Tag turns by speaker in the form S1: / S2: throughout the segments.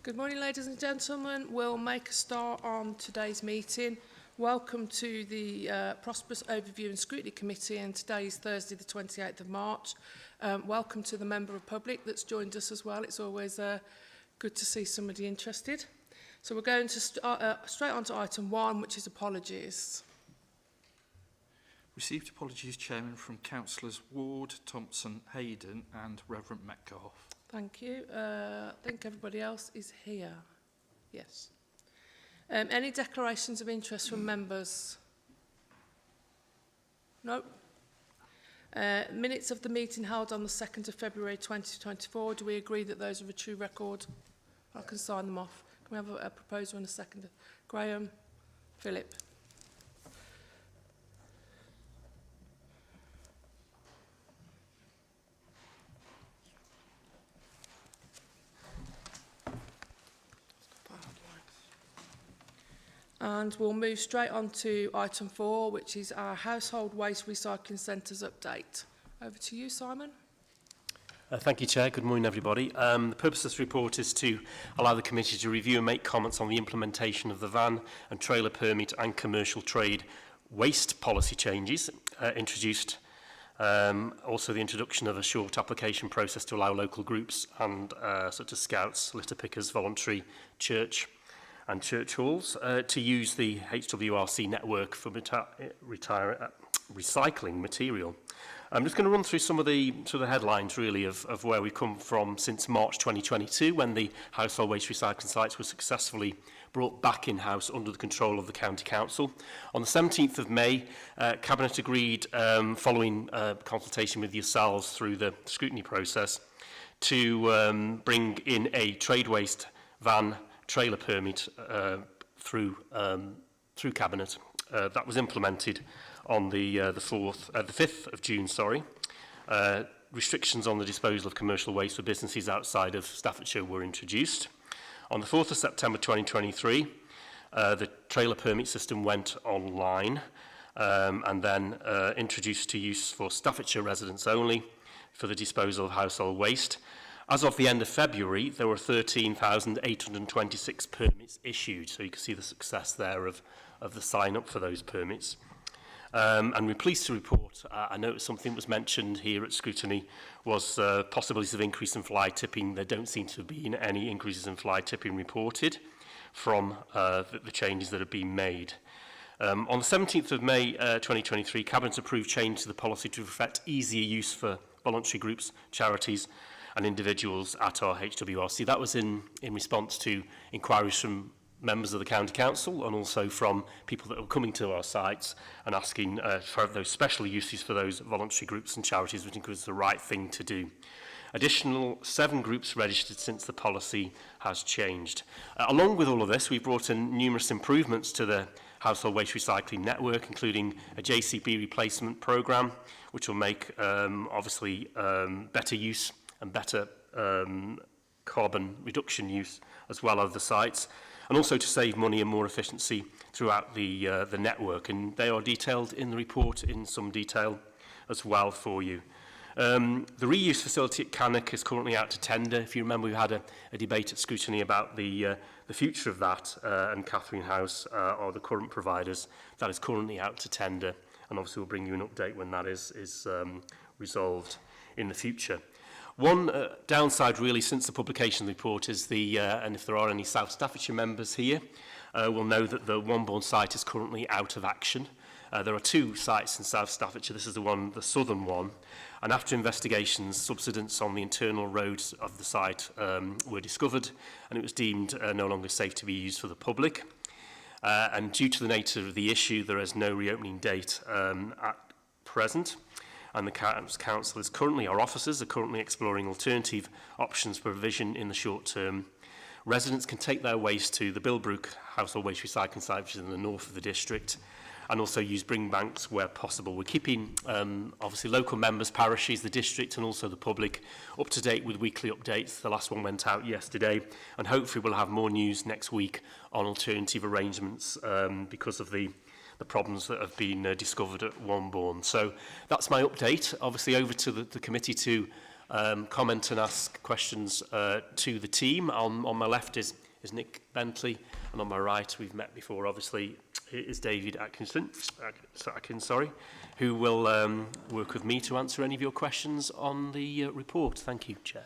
S1: Good morning, ladies and gentlemen. We'll make a start on today's meeting. Welcome to the Prosperous Overview and Scrutiny Committee, and today is Thursday the 28th of March. Welcome to the member of public that's joined us as well. It's always good to see somebody interested. So we're going to straight on to item 1, which is apologies.
S2: Received apologies, Chairman, from Councillors Ward, Thompson, Hayden and Reverend Metcalfe.
S1: Thank you. I think everybody else is here. Yes. Any declarations of interest from members? No. Minutes of the meeting held on the 2nd of February 2024. Do we agree that those are a true record? I can sign them off. Can we have a proposer and a seconder? Graham, Philip. And we'll move straight on to item 4, which is our Household Waste Recycling Centres update. Over to you, Simon.
S3: Thank you, Chair. Good morning, everybody. The purpose of this report is to allow the committee to review and make comments on the implementation of the van and trailer permit and commercial trade waste policy changes introduced. Also the introduction of a short application process to allow local groups and such as scouts, litter pickers, voluntary church and church halls to use the HWRC network for recycling material. I'm just going to run through some of the headlines really of where we've come from since March 2022, when the household waste recycling sites were successfully brought back in-house under the control of the County Council. On the 17th of May, Cabinet agreed, following consultation with yourselves through the scrutiny process, to bring in a trade waste van trailer permit through Cabinet. That was implemented on the 5th of June. Restrictions on the disposal of commercial waste for businesses outside of Staffordshire were introduced. On the 4th of September 2023, the trailer permit system went online and then introduced to use for Staffordshire residents only for the disposal of household waste. As of the end of February, there were 13,826 permits issued, so you can see the success there of the sign-up for those permits. And we're pleased to report, I noticed something was mentioned here at Scrutiny, was possibilities of increase in fly tipping. There don't seem to have been any increases in fly tipping reported from the changes that have been made. On the 17th of May 2023, Cabinet approved change to the policy to reflect easier use for voluntary groups, charities, and individuals at our HWRC. That was in response to inquiries from members of the County Council and also from people that were coming to our sites and asking for those special uses for those voluntary groups and charities, which was the right thing to do. Additional 7 groups registered since the policy has changed. Along with all of this, we've brought in numerous improvements to the household waste recycling network, including a JCB replacement programme, which will make obviously better use and better carbon reduction use as well as the sites, and also to save money and more efficiency throughout the network. And they are detailed in the report in some detail as well for you. The reuse facility at Cannock is currently out to tender. If you remember, we had a debate at Scrutiny about the future of that, and Catherine House are the current providers. That is currently out to tender, and obviously we'll bring you an update when that is resolved in the future. One downside really since the publication of the report is and if there are any South Staffordshire members here, will know that the Wombourne site is currently out of action. There are 2 sites in South Staffordshire. This is the southern one. And after investigations, subsidence on the internal roads of the site were discovered, and it was deemed no longer safe to be used for the public. And due to the nature of the issue, there is no reopening date at present. And the Council is currently, our officers are currently exploring alternative options for provision in the short term. Residents can take their waste to the Bilbrook household waste recycling site, which is in the north of the district, and also use bring banks where possible. We're keeping obviously local members, parishes, the district and also the public up to date with weekly updates. The last one went out yesterday, and hopefully we'll have more news next week on alternative arrangements because of the problems that have been discovered at Wombourne. So that's my update. Obviously over to the committee to comment and ask questions to the team. On my left is Nick Bentley, and on my right, we've met before, obviously, is David Atkins, who will work with me to answer any of your questions on the report. Thank you, Chair.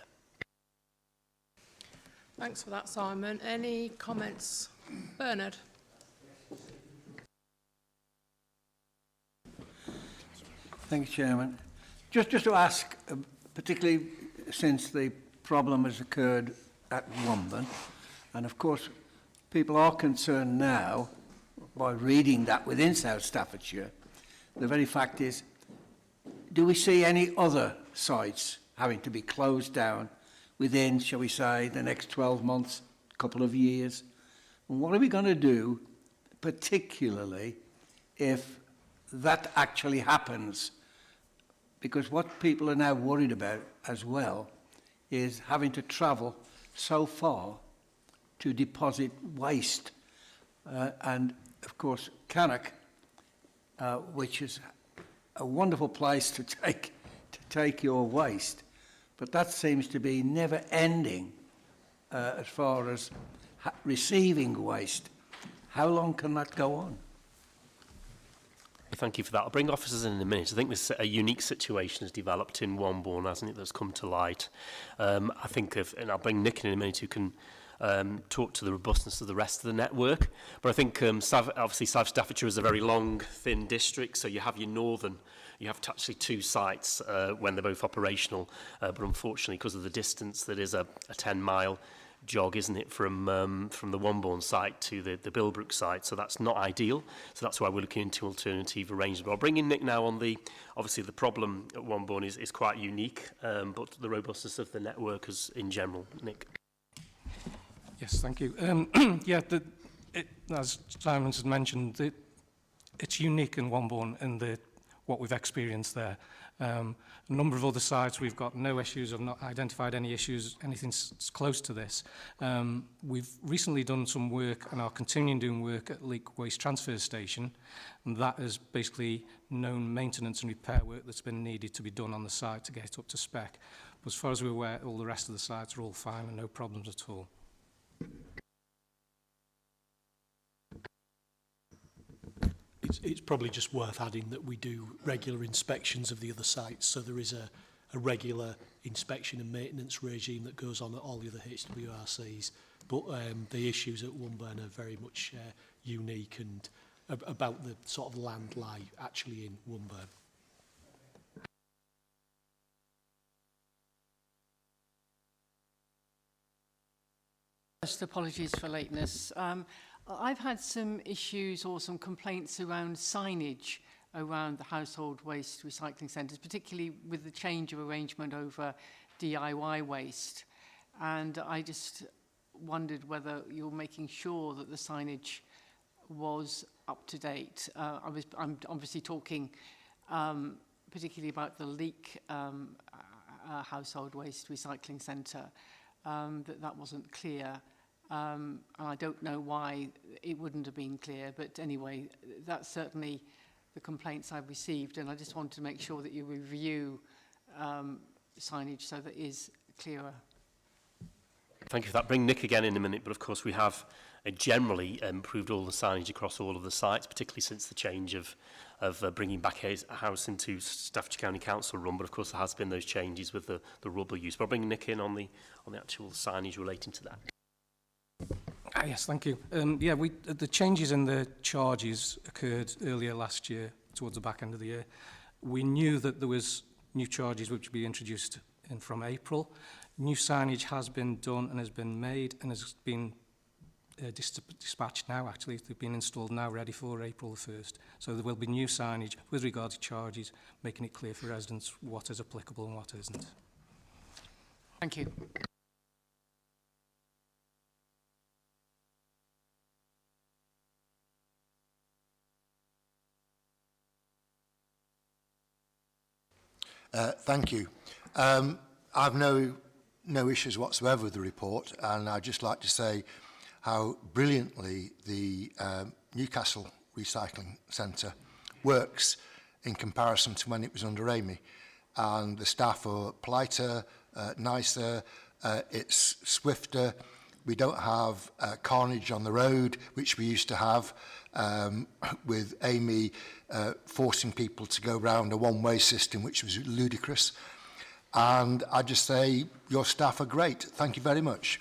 S1: Thanks for that, Simon. Any comments? Bernard?
S4: Thank you, Chairman. Just to ask, particularly since the problem has occurred at Womburn, and of course people are concerned now by reading that within South Staffordshire, the very fact is, do we see any other sites having to be closed down within, shall we say, the next 12 months, couple of years? And what are we going to do, particularly if that actually happens? Because what people are now worried about as well is having to travel so far to deposit waste. And of course, Cannock, which is a wonderful place to take your waste, but that seems to be never ending as far as receiving waste. How long can that go on?
S3: Thank you for that. I'll bring officers in a minute. I think this a unique situation has developed in Womburn, hasn't it, that's come to light. I think and I'll bring Nick in a minute who can talk to the robustness of the rest of the network. But I think obviously South Staffordshire is a very long, thin district, so you have your northern, you have actually two sites when they're both operational, but unfortunately because of the distance, that is a 10-mile jog, isn't it, from the Womburn site to the Bilbrook site, so that's not ideal. So that's why we're looking into alternative arrangements. I'll bring in Nick now on obviously the problem at Womburn is quite unique, but the robustness of the network is in general. Nick.
S5: Yes, thank you. Yeah, as Simon has mentioned, it's unique in Womburn in what we've experienced there. A number of other sites, we've got no issues, have not identified any issues, anything close to this. We've recently done some work and are continuing doing work at Leak Waste Transfer Station, and that is basically known maintenance and repair work that's been needed to be done on the site to get it up to spec. But as far as we're aware, all the rest of the sites are all fine and no problems at all.
S6: It's probably just worth adding that we do regular inspections of the other sites, so there is a regular inspection and maintenance regime that goes on at all the other HWRCs. But the issues at Womburn are very much unique and about the sort of land lie actually in Womburn.
S7: First, apologies for lateness. I've had some issues or some complaints around signage around the household waste recycling centres, particularly with the change of arrangement over DIY waste. And I just wondered whether you're making sure that the signage was up to date. I'm obviously talking particularly about the Leak household waste recycling centre, that wasn't clear. And I don't know why it wouldn't have been clear, but anyway, that's certainly the complaints I've received, and I just want to make sure that you review signage so that it is clearer.
S3: Thank you for that. Bring Nick again in a minute, but of course we have generally improved all the signage across all of the sites, particularly since the change of bringing back a house into Staffordshire County Council run, but of course there has been those changes with the rubber use. But I'll bring Nick in on the actual signage relating to that.
S5: Yes, thank you. Yeah, the changes in the charges occurred earlier last year, towards the back end of the year. We knew that there was new charges which would be introduced in from April. New signage has been done and has been made and has been dispatched now, actually. They've been installed now, ready for April the 1st. So there will be new signage with regard to charges, making it clear for residents what is applicable and what isn't.
S7: Thank you.
S8: Thank you. I've no issues whatsoever with the report, and I'd just like to say how brilliantly the Newcastle Recycling Centre works in comparison to when it was under Amy. and the staff are politer, nicer, it's swifter. We don't have carnage on the road, which we used to have, with Amy forcing people to go round a one-way system, which was ludicrous. And I just say, your staff are great. Thank you very much.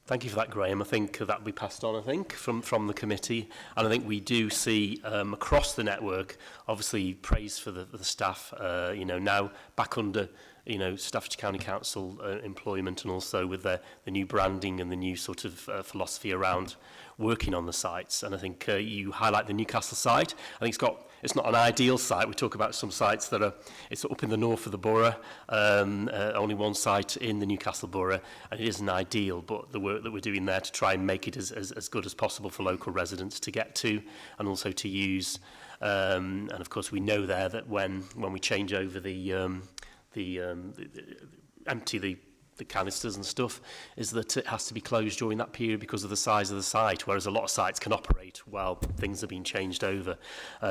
S3: Thank you for that, Graham. I think that will be passed on, I think, from the committee. And I think we do see across the network, obviously, praise for the staff, you know, now back under, you know, Staffordshire County Council employment, and also with the new branding and the new sort of philosophy around working on the sites. And I think you highlight the Newcastle site. I think it's not an ideal site. We talk about some sites that are, it's up in the north of the borough, only one site in the Newcastle borough, and it isn't ideal, but the work that we're doing there to try and make it as good as possible for local residents to get to and also to use. And of course we know there that when we change over empty the canisters and stuff, is that it has to be closed during that period because of the size of the site, whereas a lot of sites can operate while things are being changed over.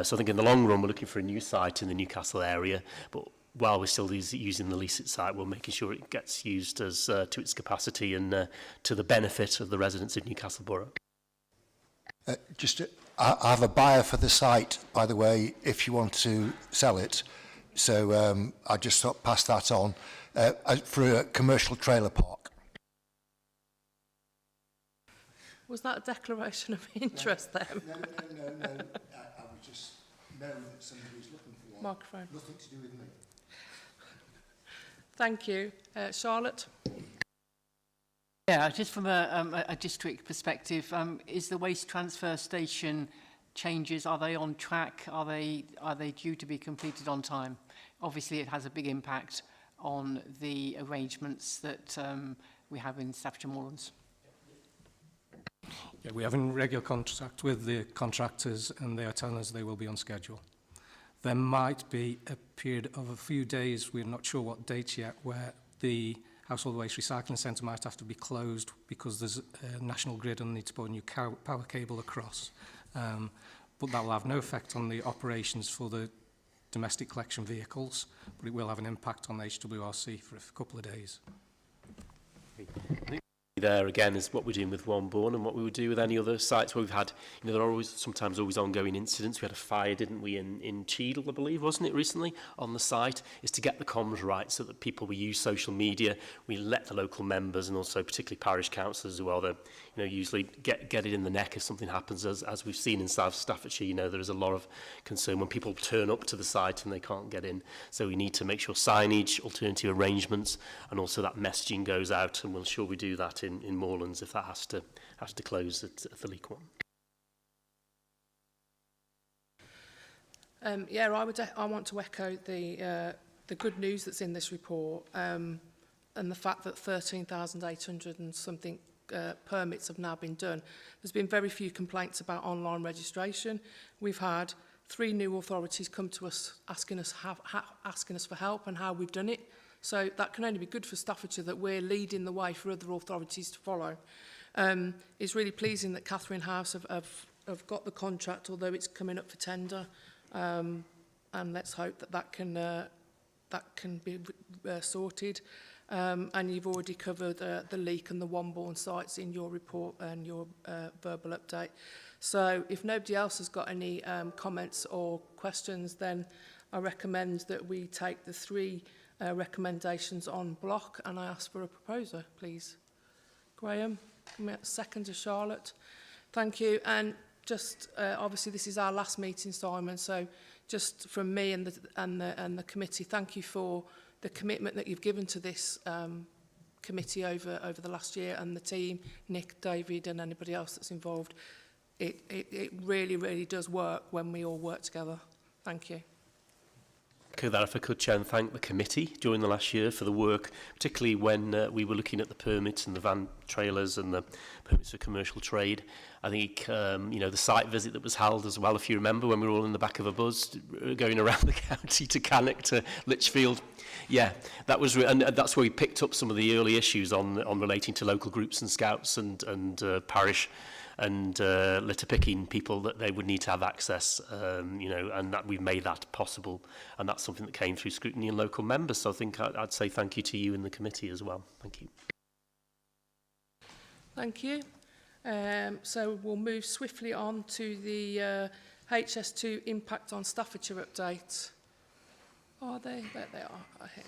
S3: So I think in the long run we're looking for a new site in the Newcastle area, but while we're still using the leased site, we're making sure it gets used as to its capacity and to the benefit of the residents of Newcastle Borough.
S8: I have a buyer for the site, by the way, if you want to sell it. So I just thought pass that on for a commercial trailer park.
S1: Was that a declaration of interest then?
S8: No. I was just knowing that somebody's looking for one.
S1: Microphone.
S8: Nothing to do with me.
S1: Thank you. Charlotte?
S7: Yeah, just from a district perspective, is the waste transfer station changes, are they on track? Are they due to be completed on time? Obviously, it has a big impact on the arrangements that we have in Staffordshire Moorlands.
S5: Yeah, we have in regular contact with the contractors, and they are telling us they will be on schedule. There might be a period of a few days, we're not sure what dates yet, where the Household Waste Recycling Centre might have to be closed because there's a national grid and need to put a new power cable across. But that will have no effect on the operations for the domestic collection vehicles, but it will have an impact on the HWRC for a couple of days.
S3: There again is what we're doing with Wombourne and what we would do with any other sites where we've had, you know, there are sometimes always ongoing incidents. We had a fire, didn't we, in Cheadle, I believe, wasn't it, recently, on the site, is to get the comms right so that people, we use social media, we let the local members and also particularly parish councillors as well, that, you know, usually get it in the neck if something happens, as we've seen in South Staffordshire. You know, there is a lot of concern when people turn up to the site and they can't get in. So we need to make sure signage, alternative arrangements, and also that messaging goes out, and we'll sure we do that in Moorlands if that has to close at the Leak one.
S1: Yeah, I want to echo the good news that's in this report, and the fact that 13,800 and something permits have now been done. There's been very few complaints about online registration. We've had 3 new authorities come to us asking us for help and how we've done it. So that can only be good for Staffordshire, that we're leading the way for other authorities to follow. It's really pleasing that Catherine House have got the contract, although it's coming up for tender. And let's hope that can be sorted. And you've already covered the Leak and the Wombourne sites in your report and your verbal update. So if nobody else has got any comments or questions, then I recommend that we take the 3 recommendations on block, and I ask for a proposer, please. Graham, second to Charlotte. Thank you. And just obviously this is our last meeting, Simon, so just from me and the committee, thank you for the commitment that you've given to this committee over the last year, and the team, Nick, David and anybody else that's involved. It really, really does work when we all work together. Thank you.
S3: That if I could, Chair, and thank the committee during the last year for the work, particularly when we were looking at the permits and the van trailers and the permits for commercial trade. I think, you know, the site visit that was held as well, if you remember, when we were all in the back of a bus going around the county to Cannock to Lichfield. Yeah, that was, and that's where we picked up some of the early issues on relating to local groups and scouts and parish litter picking people, that they would need to have access, and that we've made that possible. And that's something that came through scrutiny and local members. So I think I'd say thank you to you and the committee as well. Thank you.
S1: Thank you. So we'll move swiftly on to the HS2 impact on Staffordshire update. Are they? There they are here.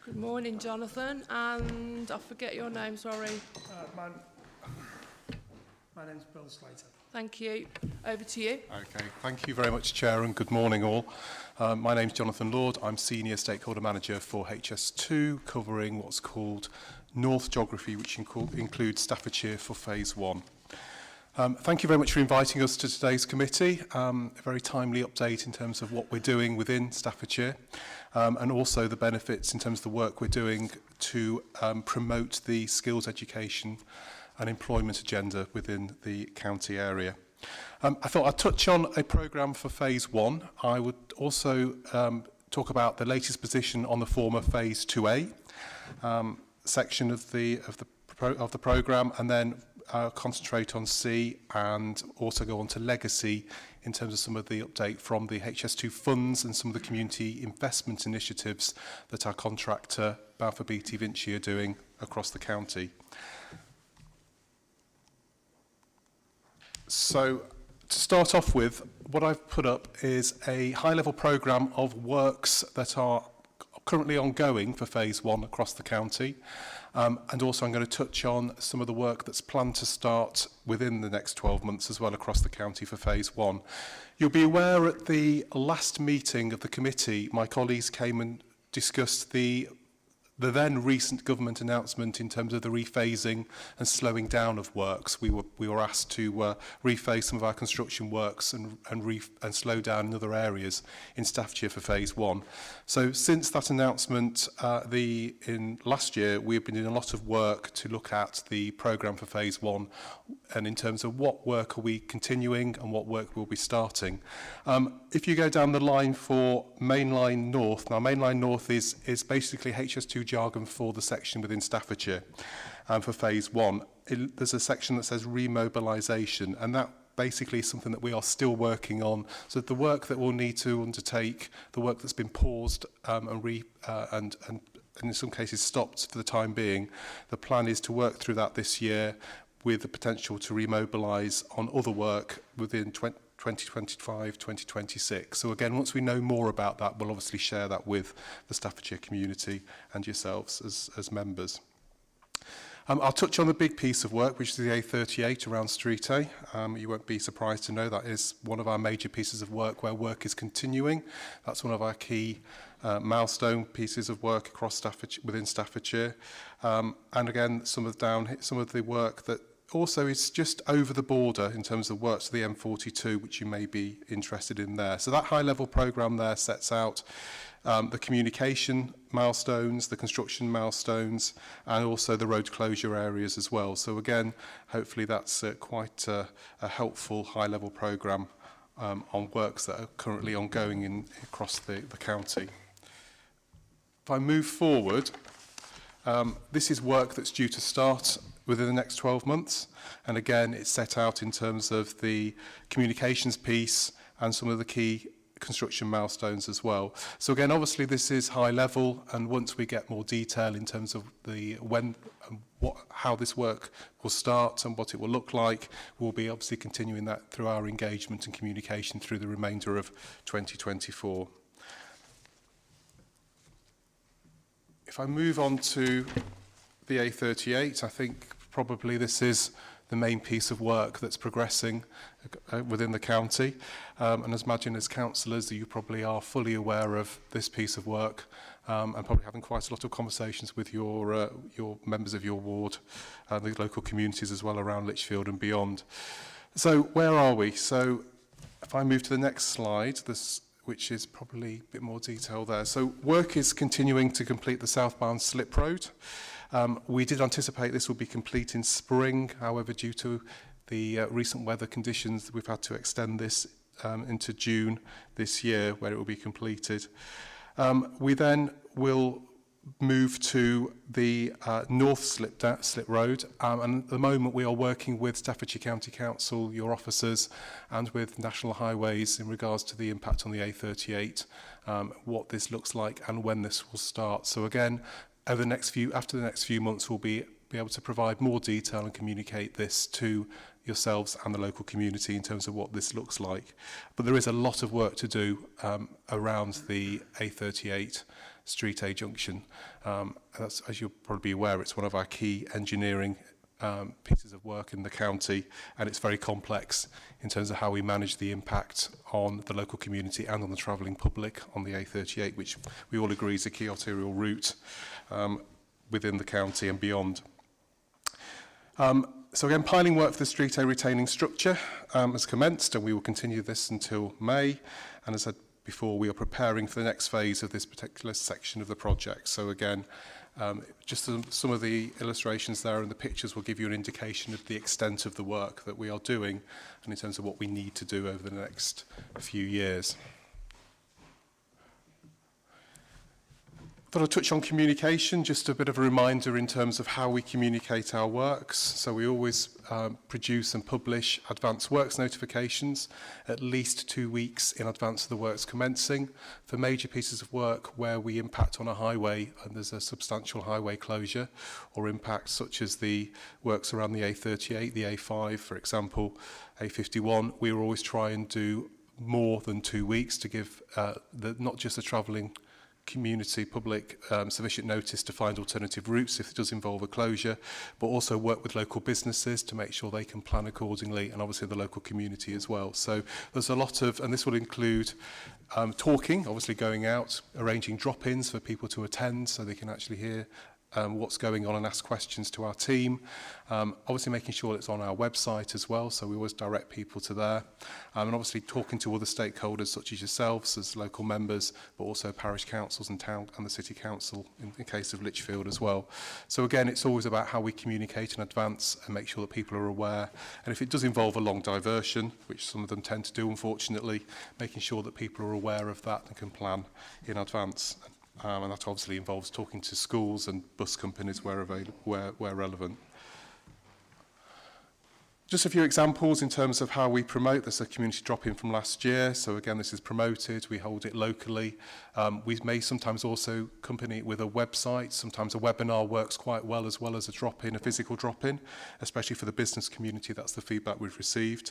S1: Good morning, Jonathan, and I forget your name, sorry.
S9: My name's Bill Slater.
S1: Thank you. Over to you.
S9: Okay, thank you very much, Chair, and good morning all. My name's Jonathan Lord. I'm Senior Stakeholder Manager for HS2, covering what's called North Geography, which includes Staffordshire for Phase 1. Thank you very much for inviting us to today's committee. A very timely update in terms of what we're doing within Staffordshire, and also the benefits in terms of the work we're doing to promote the skills education and employment agenda within the county area. I thought I'd touch on a programme for Phase 1. I would also talk about the latest position on the former Phase 2A section of the programme, and then concentrate on C and also go on to legacy in terms of some of the update from the HS2 funds and some of the community investment initiatives that our contractor Balfour Beatty Vinci are doing across the county. So to start off with, what I've put up is a high-level programme of works that are currently ongoing for Phase 1 across the county. And also I'm going to touch on some of the work that's planned to start within the next 12 months as well across the county for Phase 1. You'll be aware at the last meeting of the committee, my colleagues came and discussed the then recent government announcement in terms of the rephasing and slowing down of works. We were asked to rephase some of our construction works and slow down in other areas in Staffordshire for Phase 1. So since that announcement in last year, we have been doing a lot of work to look at the programme for Phase 1 and in terms of what work are we continuing and what work we'll be starting. If you go down the line for Mainline North, now Mainline North is basically HS2 jargon for the section within Staffordshire for Phase 1. There's a section that says remobilisation, and that basically is something that we are still working on. So the work that we'll need to undertake, the work that's been paused and in some cases stopped for the time being, the plan is to work through that this year with the potential to remobilise on other work within 2025, 2026. So again, once we know more about that, we'll obviously share that with the Staffordshire community and yourselves as members. I'll touch on the big piece of work, which is the A38 around Street A. You won't be surprised to know that is one of our major pieces of work where work is continuing. That's one of our key milestone pieces of work across Staffordshire, within Staffordshire. And again, some of the work that also is just over the border in terms of work to the M42, which you may be interested in there. So that high-level programme there sets out the communication milestones, the construction milestones, and also the road closure areas as well. So again, hopefully that's quite a helpful high-level programme on works that are currently ongoing across the county. If I move forward, this is work that's due to start within the next 12 months. And again, it's set out in terms of the communications piece and some of the key construction milestones as well. So again, obviously this is high level, and once we get more detail in terms of how this work will start and what it will look like, we'll be obviously continuing that through our engagement and communication through the remainder of 2024. If I move on to the A38, I think probably this is the main piece of work that's progressing within the county. And as imagine as councillors, you probably are fully aware of this piece of work and probably having quite a lot of conversations with your members of your ward, the local communities as well around Lichfield and beyond. So where are we? So If I move to the next slide, which is probably a bit more detail there. So work is continuing to complete the southbound slip road. We did anticipate this would be complete in spring. However, due to the recent weather conditions, we've had to extend this into June this year, where it will be completed. We then will move to the North Slip Road, and at the moment we are working with Staffordshire County Council, your officers, and with National Highways in regards to the impact on the A38, what this looks like and when this will start. So again, after the next few months, we'll be able to provide more detail and communicate this to yourselves and the local community in terms of what this looks like. But there is a lot of work to do around the A38 Street A junction. That's, as you'll probably be aware, it's one of our key engineering pieces of work in the county, and it's very complex in terms of how we manage the impact on the local community and on the travelling public on the A38, which we all agree is a key arterial route within the county and beyond. So again, piling work for the Street A retaining structure has commenced, and we will continue this until May. And as I said before, we are preparing for the next phase of this particular section of the project. So again, just some of the illustrations there and the pictures will give you an indication of the extent of the work that we are doing and in terms of what we need to do over the next few years. Thought I'd touch on communication, just a bit of a reminder in terms of how we communicate our works. So we always produce and publish advance works notifications at least 2 weeks in advance of the works commencing. For major pieces of work where we impact on a highway and there's a substantial highway closure, or impacts such as the works around the A38, the A5, for example, A51, we will always try and do more than 2 weeks to give not just the travelling community, public, sufficient notice to find alternative routes if it does involve a closure, but also work with local businesses to make sure they can plan accordingly, and obviously the local community as well. So there's a lot of, and this will include talking, obviously going out, arranging drop-ins for people to attend so they can actually hear what's going on and ask questions to our team. Obviously making sure it's on our website as well, so we always direct people to there. And obviously talking to other stakeholders such as yourselves as local members, but also parish councils and town and the city council in the case of Lichfield as well. So again, it's always about how we communicate in advance and make sure that people are aware. And if it does involve a long diversion, which some of them tend to do unfortunately, making sure that people are aware of that and can plan in advance. And that obviously involves talking to schools and bus companies where relevant. Just a few examples in terms of how we promote. There's a community drop-in from last year. So again, this is promoted. We hold it locally. We may sometimes also accompany it with a website. Sometimes a webinar works quite well as a drop-in, a physical drop-in, especially for the business community. That's the feedback we've received.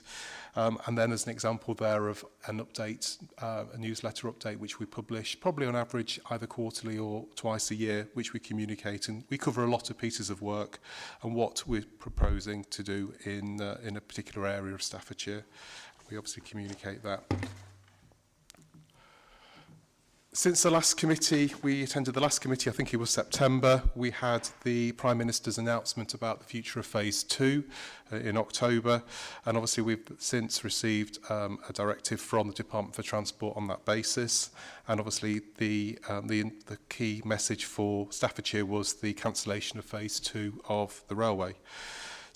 S9: And then there's an example there of an update, a newsletter update, which we publish probably on average either quarterly or twice a year, which we communicate. And we cover a lot of pieces of work and what we're proposing to do in a particular area of Staffordshire. We obviously communicate that. Since the last committee, we attended the last committee, I think it was September, we had the Prime Minister's announcement about the future of Phase 2 in October, and obviously we've since received a directive from the Department for Transport on that basis, and obviously the key message for Staffordshire was the cancellation of Phase 2 of the railway.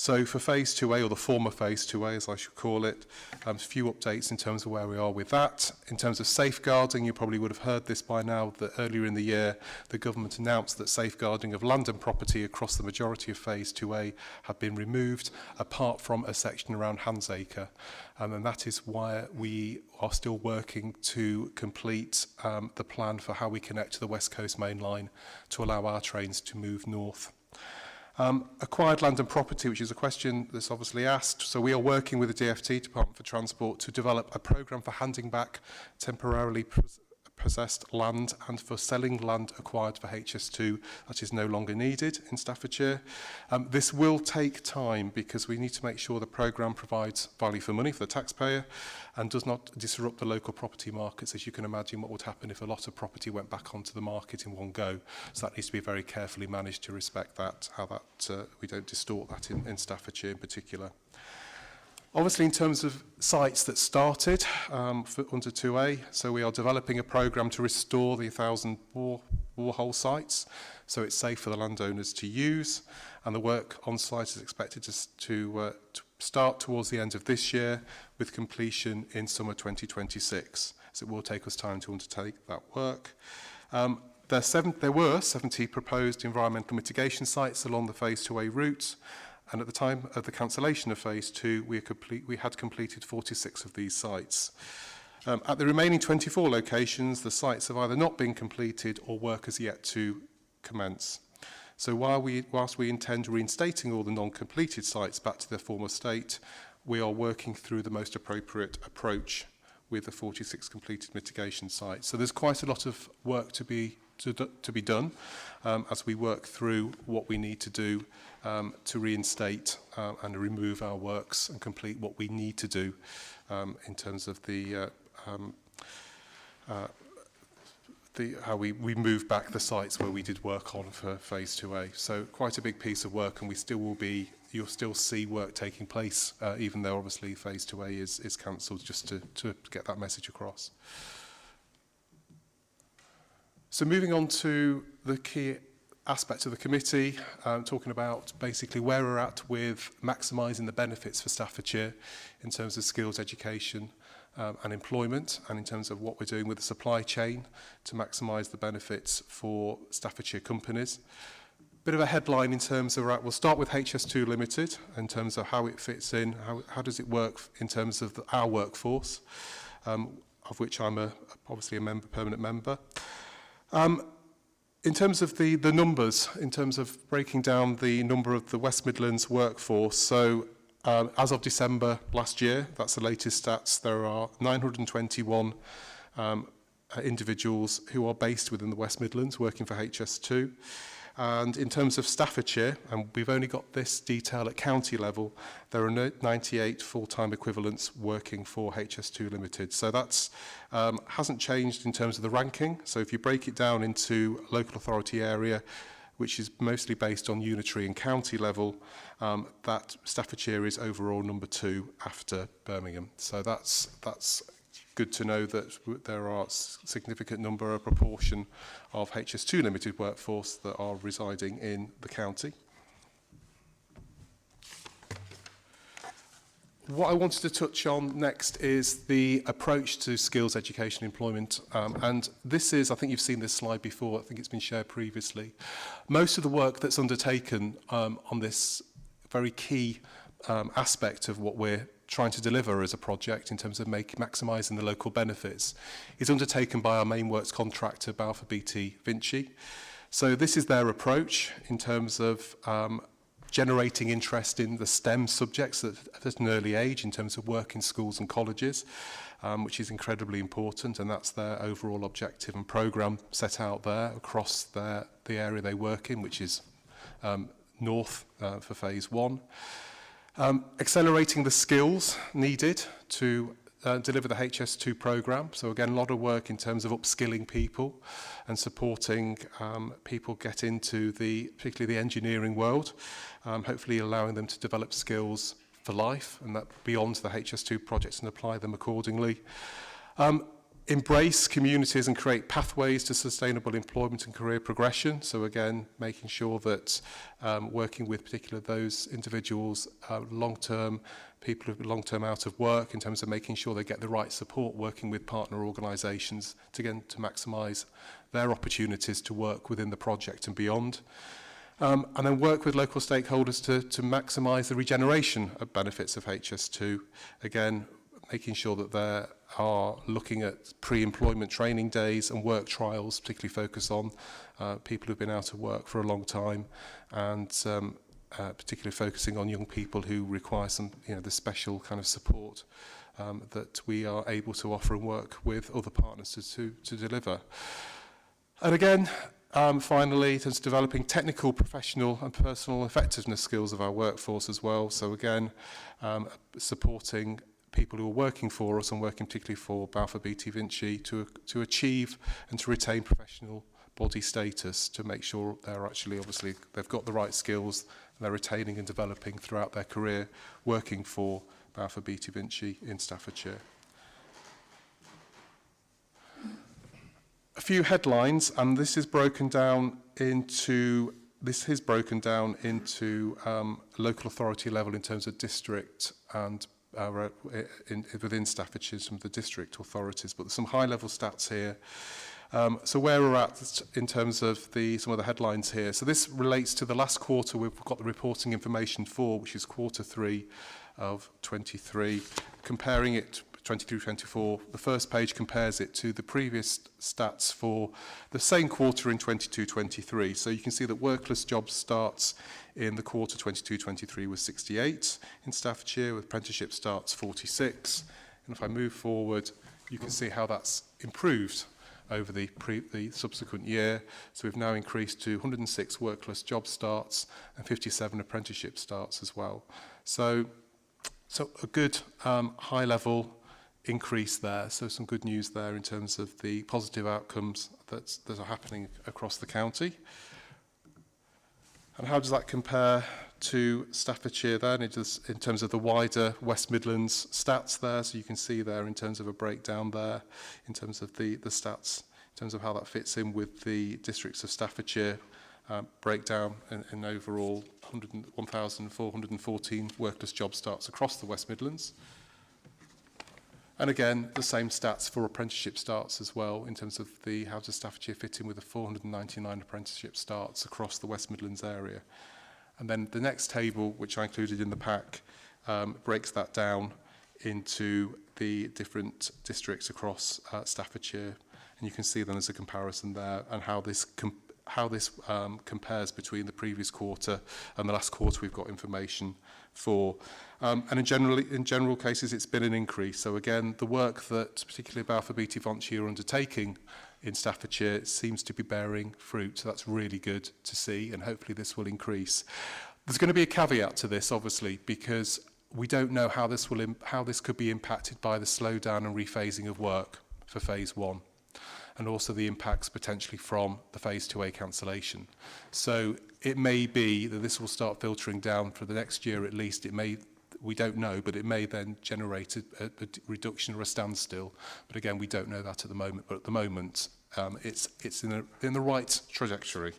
S9: So for Phase 2A, or the former Phase 2A as I should call it, a few updates in terms of where we are with that. In terms of safeguarding, you probably would have heard this by now, that earlier in the year the government announced that safeguarding of land and property across the majority of Phase 2A had been removed, apart from a section around Hansacre. And that is why we are still working to complete the plan for how we connect to the West Coast Main Line to allow our trains to move north. Acquired land and property, which is a question that's obviously asked. So we are working with the DFT, Department for Transport, to develop a programme for handing back temporarily possessed land and for selling land acquired for HS2 that is no longer needed in Staffordshire. This will take time because we need to make sure the programme provides value for money for the taxpayer and does not disrupt the local property markets. As you can imagine, what would happen if a lot of property went back onto the market in one go. So that needs to be very carefully managed to respect that, how that we don't distort that in Staffordshire in particular. Obviously, in terms of sites that started for under 2A, so we are developing a programme to restore the 1,000 borehole sites, so it's safe for the landowners to use, and the work on site is expected to start towards the end of this year, with completion in summer 2026. So it will take us time to undertake that work. There were 70 proposed environmental mitigation sites along the Phase 2A route, and at the time of the cancellation of Phase 2, we had completed 46 of these sites. At the remaining 24 locations, the sites have either not been completed or work is yet to commence. So whilst we intend reinstating all the non-completed sites back to their former state, we are working through the most appropriate approach with the 46 completed mitigation sites. So there's quite a lot of work to be done as we work through what we need to do to reinstate and remove our works and complete what we need to do in terms of how we move back the sites where we did work on for Phase 2A. So quite a big piece of work, and you'll still see work taking place, even though obviously Phase 2A is cancelled, just to get that message across. So moving on to the key aspects of the committee, talking about basically where we're at with maximising the benefits for Staffordshire in terms of skills education and employment, and in terms of what we're doing with the supply chain to maximise the benefits for Staffordshire companies. Bit of a headline in terms of, we'll start with HS2 Limited in terms of how it fits in, how does it work in terms of our workforce, of which I'm obviously a permanent member. In terms of the numbers, in terms of breaking down the number of the West Midlands workforce, so as of December last year, that's the latest stats, there are 921 individuals who are based within the West Midlands working for HS2. And in terms of Staffordshire, and we've only got this detail at county level, there are 98 full-time equivalents working for HS2 Limited. So that's hasn't changed in terms of the ranking. So if you break it down into local authority area, which is mostly based on unitary and county level, that Staffordshire is overall number 2 after Birmingham. So that's good to know that there are a significant number, a proportion of HS2 Limited workforce that are residing in the county. What I wanted to touch on next is the approach to skills education employment. And this is, I think you've seen this slide before, I think it's been shared previously. Most of the work that's undertaken on this very key aspect of what we're trying to deliver as a project in terms of maximising the local benefits is undertaken by our main works contractor, Balfour BT Vinci. So this is their approach in terms of generating interest in the STEM subjects at an early age in terms of work in schools and colleges, which is incredibly important, and that's their overall objective and programme set out there across the area they work in, which is north for Phase 1. Accelerating the skills needed to deliver the HS2 programme. So again, a lot of work in terms of upskilling people and supporting people get into particularly the engineering world, hopefully allowing them to develop skills for life and that beyond the HS2 projects and apply them accordingly. Embrace communities and create pathways to sustainable employment and career progression. So again, making sure that working with particularly those individuals, long-term people who have been long-term out of work, in terms of making sure they get the right support, working with partner organisations to maximise their opportunities to work within the project and beyond. And then work with local stakeholders to maximise the regeneration of benefits of HS2. Again, making sure that they are looking at pre-employment training days and work trials, particularly focus on people who've been out of work for a long time, and particularly focusing on young people who require some, the special kind of support that we are able to offer and work with other partners to deliver. And again, finally, in terms of developing technical, professional and personal effectiveness skills of our workforce as well. So again, supporting people who are working for us and working particularly for Balfour BT Vinci to achieve and to retain professional body status, to make sure they're actually, obviously, they've got the right skills and they're retaining and developing throughout their career working for Balfour Beatty Vinci in Staffordshire. A few headlines, and this is broken down into local authority level in terms of district and within Staffordshire, some of the district authorities, but there's some high-level stats here. So where we're at in terms of some of the headlines here. So this relates to the last quarter we've got the reporting information for, which is quarter 3 of 23, comparing it 23-24. The first page compares it to the previous stats for the same quarter in 22-23. So you can see that workless job starts in the quarter 22-23 was 68 in Staffordshire, with apprenticeship starts 46. And if I move forward, you can see how that's improved over the subsequent year. So we've now increased to 106 workless job starts and 57 apprenticeship starts as well. So a good high level increase there. So some good news there in terms of the positive outcomes that are happening across the county. And how does that compare to Staffordshire then? It does in terms of the wider West Midlands stats there. So you can see there in terms of a breakdown there, in terms of the stats, in terms of how that fits in with the districts of Staffordshire, breakdown in overall 1,414 workless job starts across the West Midlands. And again, the same stats for apprenticeship starts as well, in terms of how does Staffordshire fit in with the 499 apprenticeship starts across the West Midlands area. And then the next table, which I included in the pack, breaks that down into the different districts across Staffordshire. And you can see then there's a comparison there, and how this compares between the previous quarter and the last quarter we've got information for. And in general cases, it's been an increase. So again, the work that particularly Balfour Beatty Vinci are undertaking in Staffordshire seems to be bearing fruit. So that's really good to see, and hopefully this will increase. There's going to be a caveat to this, obviously, because we don't know how this could be impacted by the slowdown and rephasing of work for phase 1. And also the impacts potentially from the phase 2A cancellation. So it may be that this will start filtering down for the next year at least. We don't know, but it may then generate a reduction or a standstill. But again, we don't know that at the moment. But at the moment, it's in the right trajectory.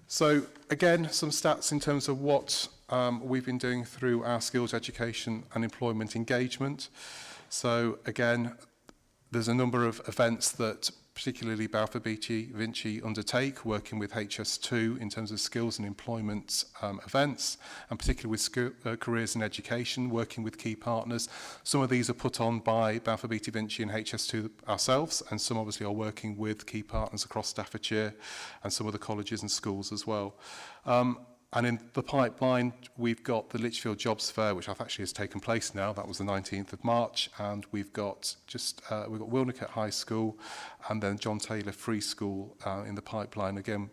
S9: So again, some stats in terms of what we've been doing through our skills education and employment engagement. So again, there's a number of events that particularly Balfour Beatty Vinci undertake, working with HS2 in terms of skills and employment events, and particularly with careers in education, working with key partners. Some of these are put on by Balfour Beatty Vinci and HS2 ourselves, and some obviously are working with key partners across Staffordshire and some of the colleges and schools as well. And in the pipeline, we've got the Lichfield Jobs Fair, which actually has taken place now. That was the 19th of March. And we've got Wilnecote High School and then John Taylor Free School in the pipeline. Again,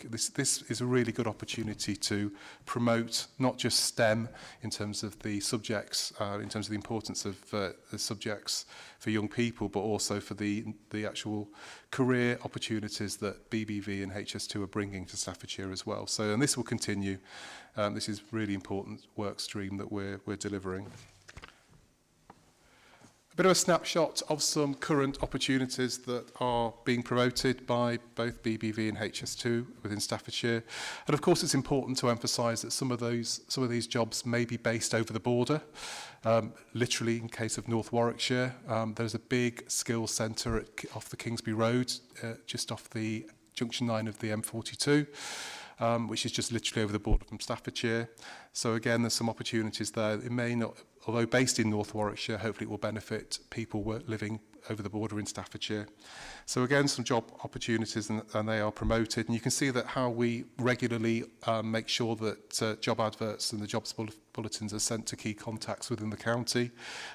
S9: this is a really good opportunity to promote not just STEM in terms of the subjects, in terms of the importance of the subjects for young people, but also for the actual career opportunities that BBV and HS2 are bringing to Staffordshire as well. So, and this will continue. This is really important work stream that we're delivering. A bit of a snapshot of some current opportunities that are being promoted by both BBV and HS2 within Staffordshire. And of course, it's important to emphasise that some of these jobs may be based over the border. Literally, in case of North Warwickshire, there's a big skills centre off the Kingsby Road, just off the junction 9 of the M42. Which is just literally over the border from Staffordshire. So again, there's some opportunities there. It may not, although based in North Warwickshire, hopefully it will benefit people living over the border in Staffordshire. So again, some job opportunities, and they are promoted. And you can see that how we regularly make sure that job adverts and the jobs bulletins are sent to key contacts within the county.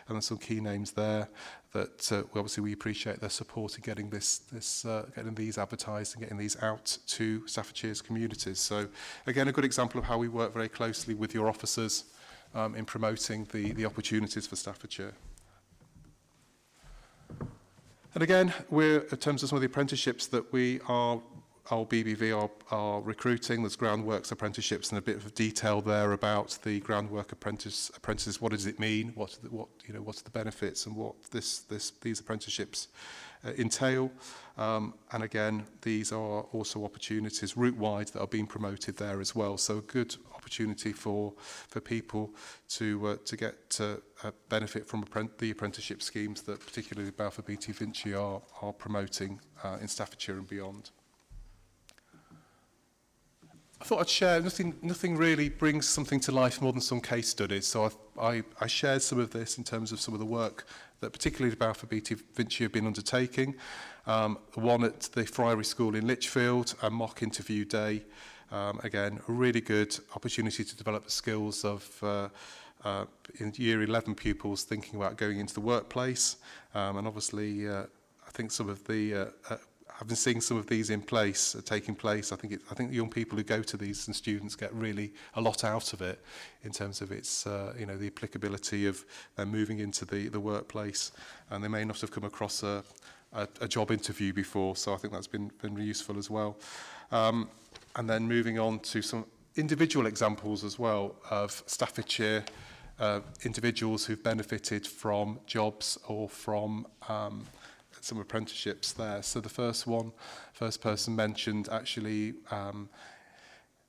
S9: And there's some key names there that obviously we appreciate their support in getting getting these advertised and getting these out to Staffordshire's communities. So again, a good example of how we work very closely with your officers in promoting the opportunities for Staffordshire. And again, in terms of some of the apprenticeships that we are our BBV are recruiting. There's groundworks apprenticeships and a bit of detail there about the groundwork apprentices. What does it mean? What's the benefits and what these apprenticeships entail? And again, these are also opportunities route-wide that are being promoted there as well. So a good opportunity for people to get benefit from the apprenticeship schemes that particularly Balfour Beatty Vinci are promoting in Staffordshire and beyond. I thought I'd share, nothing really brings something to life more than some case studies. So I shared some of this in terms of some of the work that particularly Balfour Beatty Vinci have been undertaking. One at the Friary School in Lichfield, a mock interview day. Again, a really good opportunity to develop the skills of in Year 11 pupils thinking about going into the workplace. And obviously, I think some of the I've been seeing some of these in place, taking place. I think the young people who go to these and students get really a lot out of it in terms of its, the applicability of them moving into the workplace, and they may not have come across a job interview before. So I think that's been useful as well. And then moving on to some individual examples as well of Staffordshire individuals who've benefited from jobs or from some apprenticeships there. So the first person mentioned actually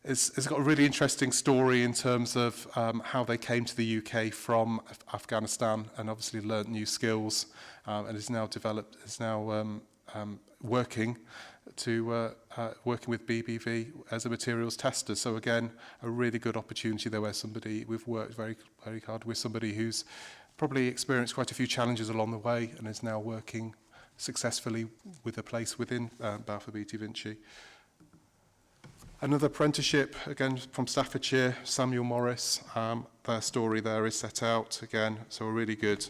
S9: has got a really interesting story in terms of how they came to the UK from Afghanistan and obviously learnt new skills and is now working with BBV as a materials tester. So again, a really good opportunity there where we've worked very, very hard with somebody who's probably experienced quite a few challenges along the way and is now working successfully with a place within Balfour Beatty Vinci. Another apprenticeship, again from Staffordshire, Samuel Morris. Their story there is set out again, so a really good,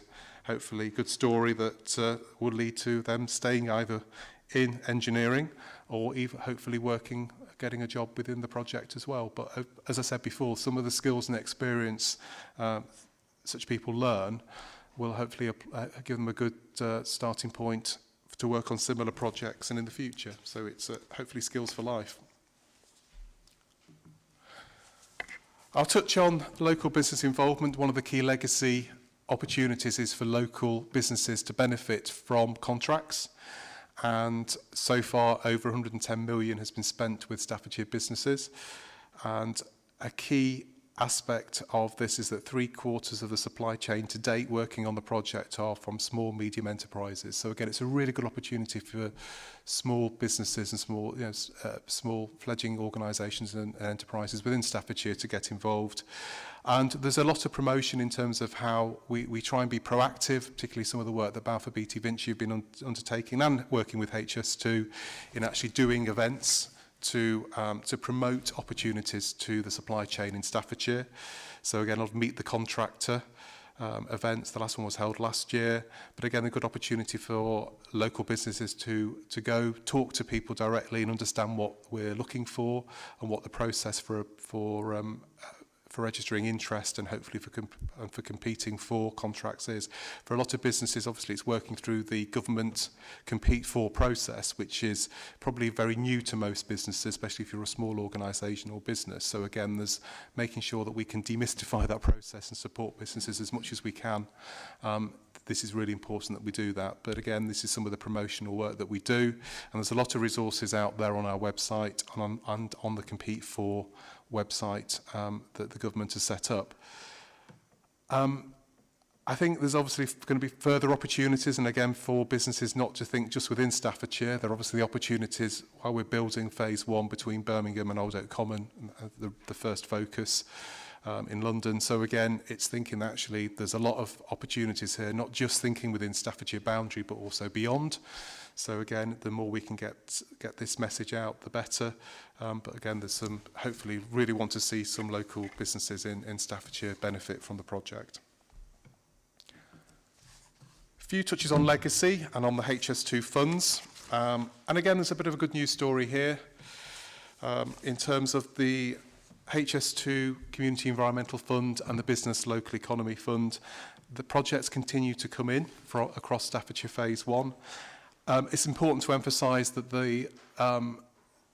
S9: hopefully good story that will lead to them staying either in engineering or even hopefully getting a job within the project as well. But as I said before, some of the skills and experience such people learn will hopefully give them a good starting point to work on similar projects and in the future. So it's hopefully skills for life. I'll touch on local business involvement. One of the key legacy opportunities is for local businesses to benefit from contracts. And so far, over 110 million has been spent with Staffordshire businesses. And a key aspect of this is that 3/4 of the supply chain to date working on the project are from small, medium enterprises. So again, it's a really good opportunity for small businesses and small fledgling organisations and enterprises within Staffordshire to get involved. And there's a lot of promotion in terms of how we try and be proactive, particularly some of the work that Balfour Beatty Vinci have been undertaking and working with HS2 in actually doing events to promote opportunities to the supply chain in Staffordshire. So again, I'll meet the contractor events. The last one was held last year, but again, a good opportunity for local businesses to go talk to people directly and understand what we're looking for and what the process for registering interest and hopefully for competing for contracts is. For a lot of businesses, obviously, it's working through the government compete for process, which is probably very new to most businesses, especially if you're a small organisation or business. So again, there's making sure that we can demystify that process and support businesses as much as we can. This is really important that we do that. But again, this is some of the promotional work that we do. And there's a lot of resources out there on our website and on the Compete For website that the government has set up. I think there's obviously going to be further opportunities, and again, for businesses not to think just within Staffordshire. There are obviously the opportunities while we're building phase 1 between Birmingham and Old Oak Common, the first focus in London. So again, it's thinking that actually there's a lot of opportunities here, not just thinking within Staffordshire boundary, but also beyond. So again, the more we can get this message out, the better. But again, there's some, hopefully, really want to see some local businesses in Staffordshire benefit from the project. A few touches on legacy and on the HS2 funds. And again, there's a bit of a good news story here. In terms of the HS2 Community Environmental Fund and the Business Local Economy Fund, the projects continue to come in across Staffordshire Phase 1. It's important to emphasise that the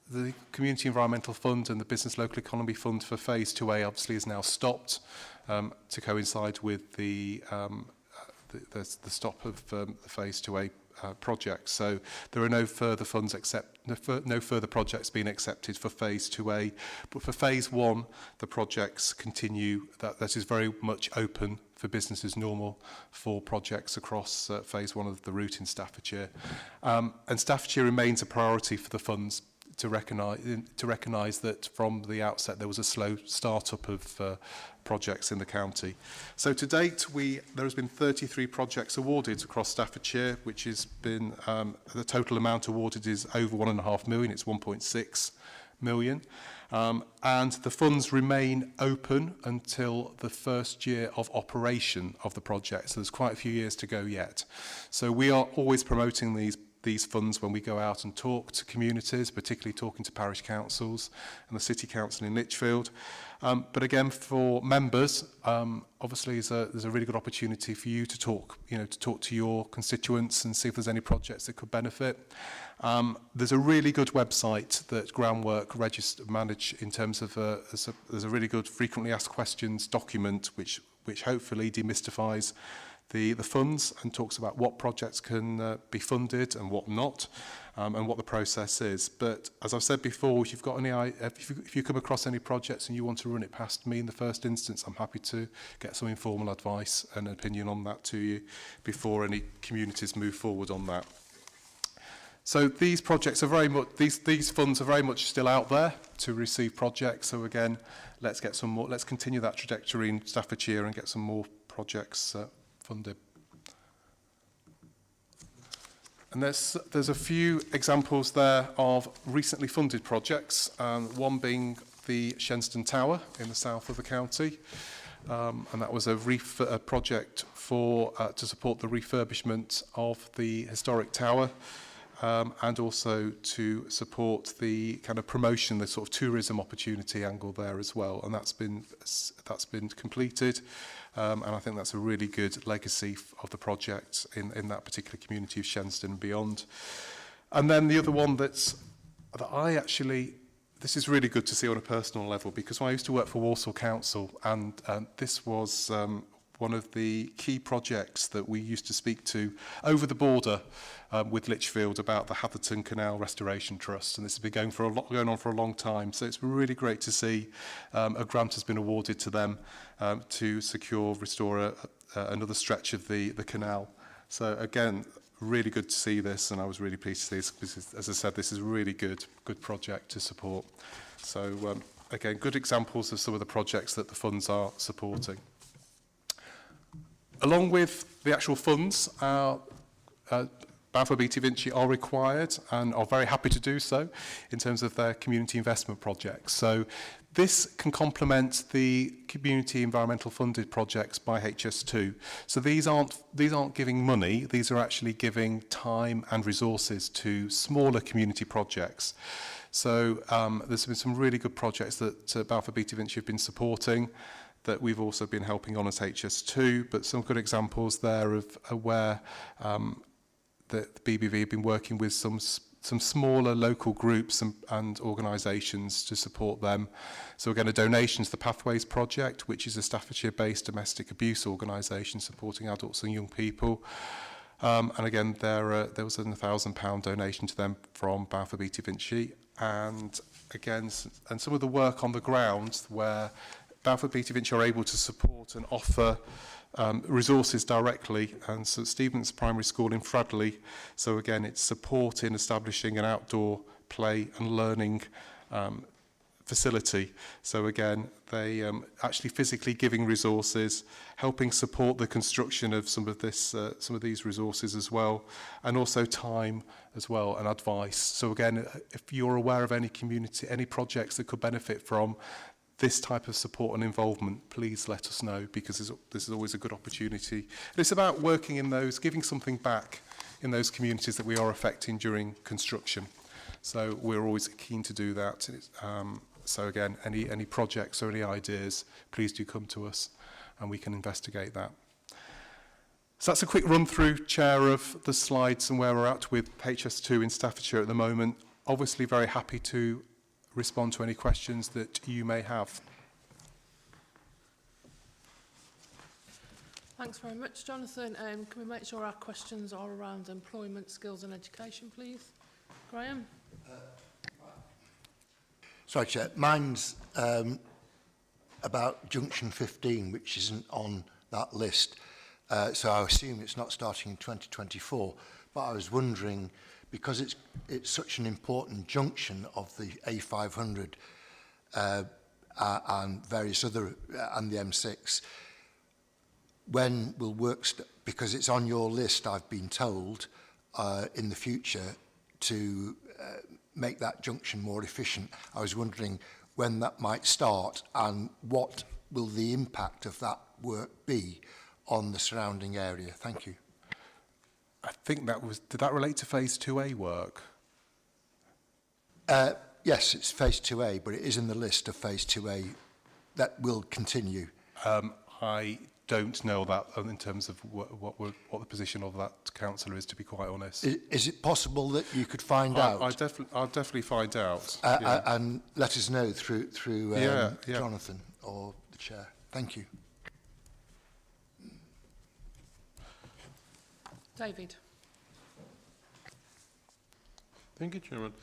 S9: the Community Environmental Fund and the Business Local Economy Fund for Phase 2A obviously is now stopped to coincide with the stop of the Phase 2A project. So there are no further funds no further projects being accepted for Phase 2A. But for Phase 1, the projects continue. That is very much open for business as normal for projects across Phase 1 of the route in Staffordshire. And Staffordshire remains a priority for the funds to recognise that from the outset there was a slow start-up of projects in the county. So to date, there has been 33 projects awarded across Staffordshire, which has been, the total amount awarded is over 1.5 million, it's 1.6 million. And the funds remain open until the first year of operation of the project. So there's quite a few years to go yet. So we are always promoting these funds when we go out and talk to communities, particularly talking to parish councils and the city council in Lichfield. But again, for members, obviously there's a really good opportunity for you to talk to your constituents and see if there's any projects that could benefit. There's a really good website that Groundwork manage in terms of there's a really good frequently asked questions document which hopefully demystifies the funds and talks about what projects can be funded and what not, and what the process is. But as I've said before, if you've got if you come across any projects and you want to run it past me in the first instance, I'm happy to get some informal advice and opinion on that to you before any communities move forward on that. So these projects are very much, these funds are very much still out there to receive projects. So again, let's get some more, let's continue that trajectory in Staffordshire and get some more projects funded. And there's a few examples there of recently funded projects, one being the Shenston Tower in the south of the county. And that was a project to support the refurbishment of the historic tower, and also to support the kind of promotion, the sort of tourism opportunity angle there as well. And that's been completed. And I think that's a really good legacy of the project in that particular community of Shenston and beyond. And then the other one that I actually, this is really good to see on a personal level, because I used to work for Walsall Council, and this was one of the key projects that we used to speak to over the border with Lichfield about the Hatherton Canal Restoration Trust, and this has been going on for a long time. So it's really great to see a grant has been awarded to them to restore another stretch of the canal. So again, really good to see this, and I was really pleased to see this because, as I said, this is a really good project to support. So again, good examples of some of the projects that the funds are supporting. Along with the actual funds, Balfour Beatty Vinci are required and are very happy to do so in terms of their community investment projects. So this can complement the community environmental funded projects by HS2. So these aren't giving money, these are actually giving time and resources to smaller community projects. So there's been some really good projects that Balfour Beatty Vinci have been supporting, that we've also been helping on as HS2, but some good examples there of where the BBV have been working with some smaller local groups and organisations to support them. So again, a donation to the Pathways Project, which is a Staffordshire-based domestic abuse organisation supporting adults and young people. And again, there was a £1,000 donation to them from Balfour Beatty Vinci. And again, and some of the work on the ground where Balfour Beatty Vinci are able to support and offer resources directly, and so Stevens Primary School in Fradley. So again, it's support in establishing an outdoor play and learning facility. So again, they actually physically giving resources, helping support the construction of some of these resources as well, and also time as well and advice. So again, if you're aware of any projects that could benefit from this type of support and involvement, please let us know, because this is always a good opportunity. And it's about working in those, giving something back in those communities that we are affecting during construction. So we're always keen to do that. So again, any projects or any ideas, please do come to us and we can investigate that. So that's a quick run through, Chair, of the slides and where we're at with HS2 in Staffordshire at the moment. obviously very happy to respond to any questions that you may have.
S1: Thanks very much, Jonathan. Can we make sure our questions are around employment, skills and education, please? Graham?
S8: Sorry, Chair. Mine's about Junction 15, which isn't on that list. So I assume it's not starting in 2024. But I was wondering, because it's such an important junction of the A500 and various other, and the M6, when will work, because it's on your list, I've been told, in the future to make that junction more efficient. I was wondering when that might start and what will the impact of that work be on the surrounding area. Thank you.
S9: I think that was, did that relate to phase 2A work?
S8: Yes, it's phase 2A, but it is in the list of phase 2A that will continue.
S9: I don't know that in terms of what the position of that councillor is, to be quite honest.
S8: Is it possible that you could find out?
S9: I'll definitely find out.
S8: And let us know through Jonathan or the chair. Thank you.
S1: David?
S10: Thank you, Chairman.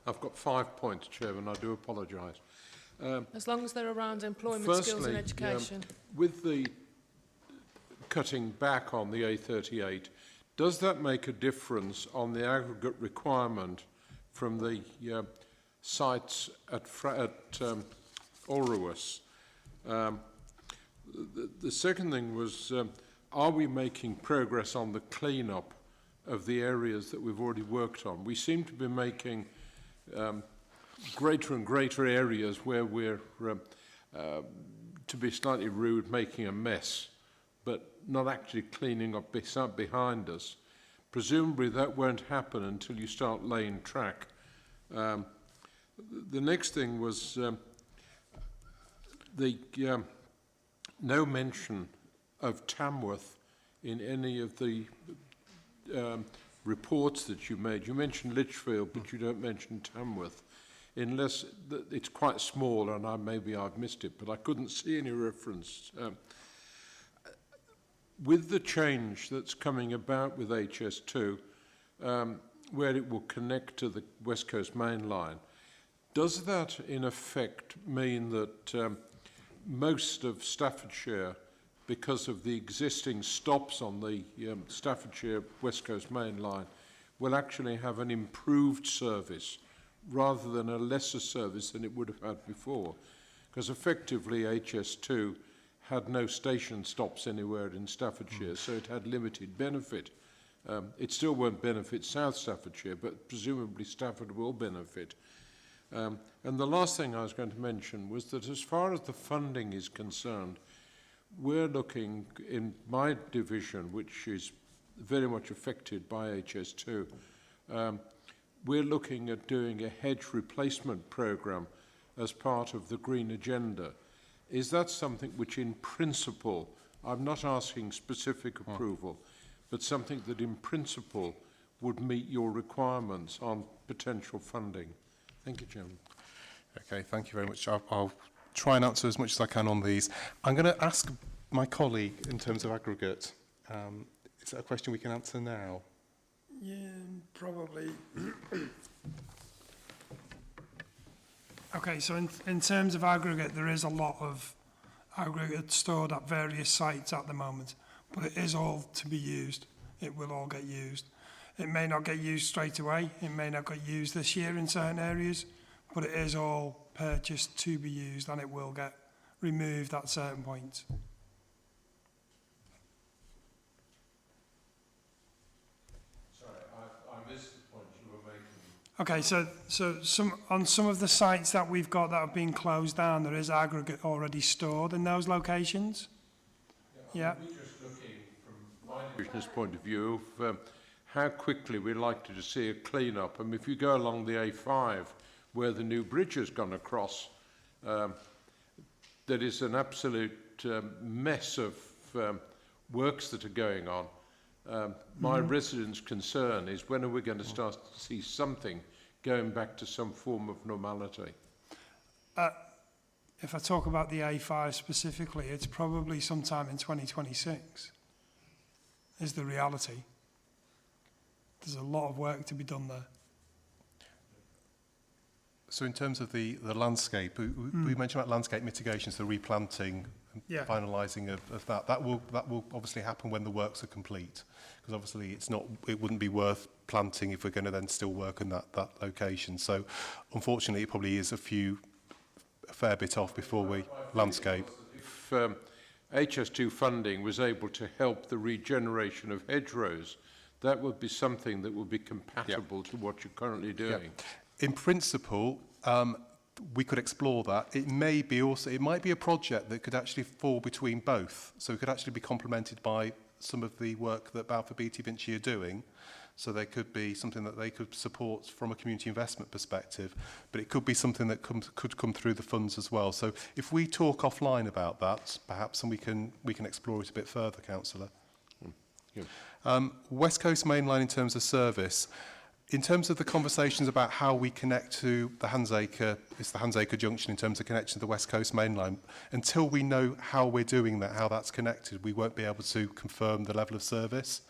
S10: I've got 5 points, Chairman. I do apologise.
S1: As long as they're around employment, skills and education.
S10: With the cutting back on the A38, does that make a difference on the aggregate requirement from the sites at Orwis? The second thing was, are we making progress on the clean-up of the areas that we've already worked on? We seem to be making greater and greater areas where we're, to be slightly rude, making a mess, but not actually cleaning up behind us. Presumably that won't happen until you start laying track. The next thing was no mention of Tamworth in any of the reports that you made. You mentioned Lichfield, but you don't mention Tamworth, unless it's quite small, and maybe I've missed it, but I couldn't see any reference. With the change that's coming about with HS2, where it will connect to the West Coast Main Line, does that in effect mean that most of Staffordshire, because of the existing stops on the Staffordshire West Coast Main Line, will actually have an improved service rather than a lesser service than it would have had before? Because effectively HS2 had no station stops anywhere in Staffordshire, so it had limited benefit. It still won't benefit South Staffordshire, but presumably Stafford will benefit. And the last thing I was going to mention was that as far as the funding is concerned, we're looking in my division, which is very much affected by HS2, we're looking at doing a hedge replacement programme as part of the Green Agenda. Is that something which in principle, I'm not asking specific approval, but something that in principle would meet your requirements on potential funding? Thank you, Chairman.
S9: Okay, thank you very much. I'll try and answer as much as I can on these. I'm going to ask my colleague in terms of aggregate. Is that a question we can answer now?
S11: Yeah, probably. Okay, so in terms of aggregate, there is a lot of aggregate stored at various sites at the moment, but it is all to be used. It will all get used. It may not get used straight away. It may not get used this year in certain areas, but it is all purchased to be used, and it will get removed at certain points.
S10: Sorry, I missed the point you were making.
S11: Okay, so on some of the sites that we've got that have been closed down, there is aggregate already stored in those locations. Yeah.
S10: We're just looking from my division's point of view of how quickly we're likely to see a clean-up. I mean, if you go along the A5, where the new bridge has gone across, there is an absolute mess of works that are going on. My residents' concern is when are we going to start to see something going back to some form of normality?
S11: If I talk about the A5 specifically, it's probably sometime in 2026, is the reality. There's a lot of work to be done there.
S9: So in terms of the landscape, we mentioned about landscape mitigation, so replanting and
S11: Yeah.
S9: finalising of that. That will obviously happen when the works are complete, because obviously it wouldn't be worth planting if we're going to then still work in that location. So unfortunately, it probably is a fair bit off before we landscape.
S10: If HS2 funding was able to help the regeneration of hedgerows, that would be something that would be compatible to what you're currently doing.
S9: Yeah. In principle, we could explore that. It might be a project that could actually fall between both. So it could actually be complemented by some of the work that Balfour Beatty Vinci are doing. So there could be something that they could support from a community investment perspective, but it could be something that could come through the funds as well. So if we talk offline about that, perhaps, and we can explore it a bit further, Councillor. West Coast Main Line in terms of service. In terms of the conversations about how we connect to the Hansacre Junction in terms of connection to the West Coast Main Line, until we know how we're doing that, how that's connected, we won't be able to confirm the level of service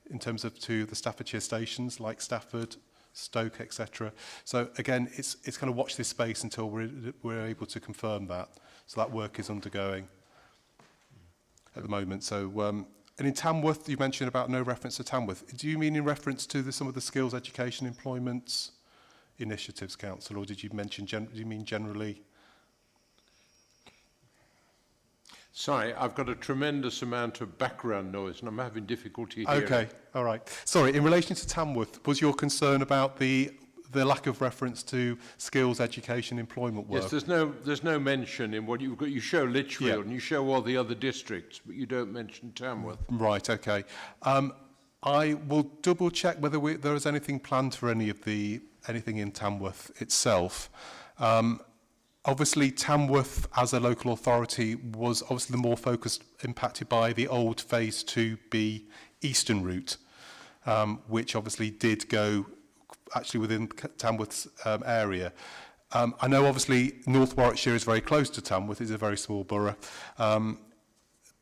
S9: in terms of to the Staffordshire stations like Stafford, Stoke, etc. So again, it's kind of watch this space until we're able to confirm that. So that work is undergoing at the moment. So and in Tamworth, you mentioned about no reference to Tamworth. Do you mean in reference to some of the skills, education, employment initiatives, Council, or did you mention? Do you mean generally?
S10: Sorry, I've got a tremendous amount of background noise and I'm having difficulty hearing.
S9: Okay, all right. Sorry, in relation to Tamworth, was your concern about the lack of reference to skills, education, employment work?
S10: Yes, there's no mention in what you've got. You show Lichfield and you show all the other districts, but you don't mention Tamworth.
S9: Right, okay. I will double check whether there is anything planned for anything in Tamworth itself. Obviously, Tamworth, as a local authority, was obviously the more focused, impacted by the old Phase 2B Eastern route, which obviously did go actually within Tamworth's area. I know, obviously, North Warwickshire is very close to Tamworth. It's a very small borough.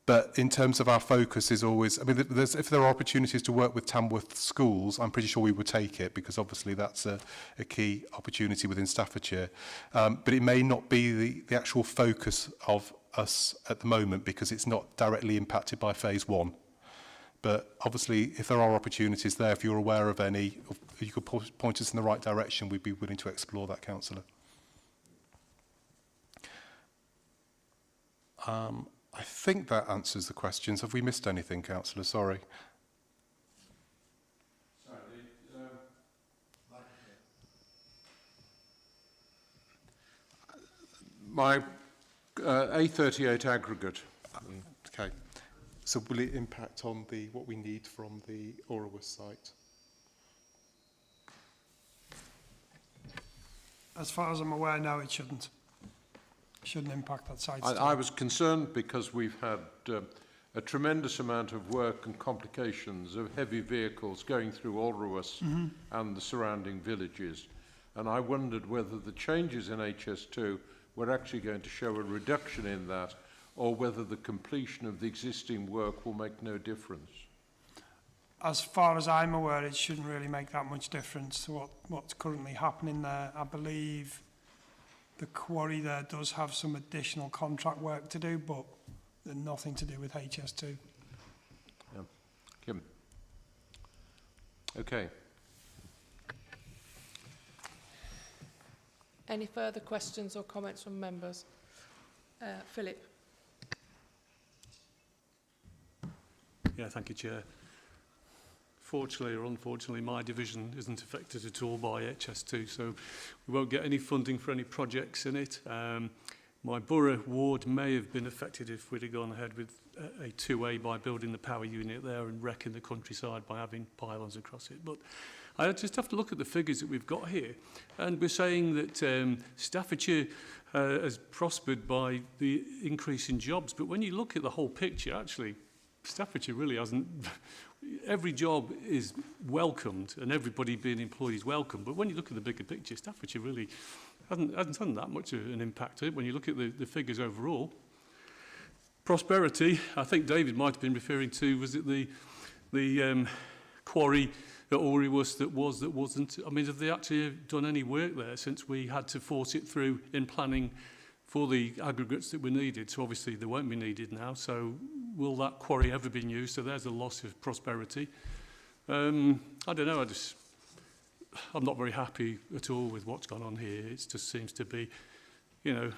S9: But in terms of our focus is always, I mean, if there are opportunities to work with Tamworth schools, I'm pretty sure we would take it because obviously that's a key opportunity within Staffordshire. But it may not be the actual focus of us at the moment because it's not directly impacted by Phase 1. But obviously, if there are opportunities there, if you're aware of any, if you could point us in the right direction, we'd be willing to explore that, Councillor. I think that answers the questions. Have we missed anything, Councillor? Sorry.
S10: My A38 aggregate.
S9: Okay. So will it impact on what we need from the Orowus site?
S11: As far as I'm aware, no, it shouldn't. Shouldn't impact that site.
S10: I was concerned because we've had a tremendous amount of work and complications of heavy vehicles going through Orowus and the surrounding villages. And I wondered whether the changes in HS2 were actually going to show a reduction in that or whether the completion of the existing work will make no difference.
S11: As far as I'm aware, it shouldn't really make that much difference to what's currently happening there. I believe the quarry there does have some additional contract work to do, but nothing to do with HS2.
S10: Yeah. Kim. Okay.
S1: Any further questions or comments from members? Philip.
S12: Yeah, thank you, Chair. Fortunately or unfortunately, my division isn't affected at all by HS2, so we won't get any funding for any projects in it. My borough ward may have been affected if we'd have gone ahead with a 2A by building the power unit there and wrecking the countryside by having pylons across it. But I just have to look at the figures that we've got here. And we're saying that Staffordshire has prospered by the increase in jobs. But when you look at the whole picture, actually, Staffordshire really hasn't, every job is welcomed and everybody being employed is welcome. But when you look at the bigger picture, Staffordshire really hasn't done that much of an impact on it when you look at the figures overall. Prosperity, I think David might have been referring to, was it the quarry at Oriwas that wasn't? I mean, have they actually done any work there since we had to force it through in planning for the aggregates that were needed? So obviously they won't be needed now. So will that quarry ever be used? So there's a loss of prosperity. I don't know. I'm not very happy at all with what's gone on here. It just seems to be, you know,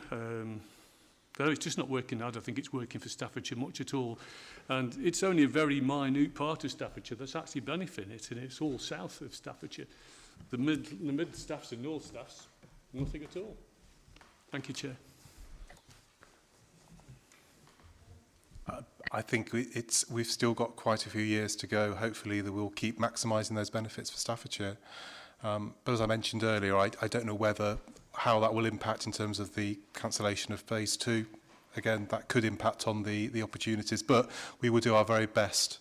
S12: it's just not working. I don't think it's working for Staffordshire much at all. And it's only a very minute part of Staffordshire that's actually benefiting it, and it's all south of Staffordshire. The mid staffs and north staffs, nothing at all. Thank you, Chair.
S9: I think we've still got quite a few years to go. Hopefully that we'll keep maximising those benefits for Staffordshire. But as I mentioned earlier, I don't know how that will impact in terms of the cancellation of phase 2. Again, that could impact on the opportunities, but we will do our very best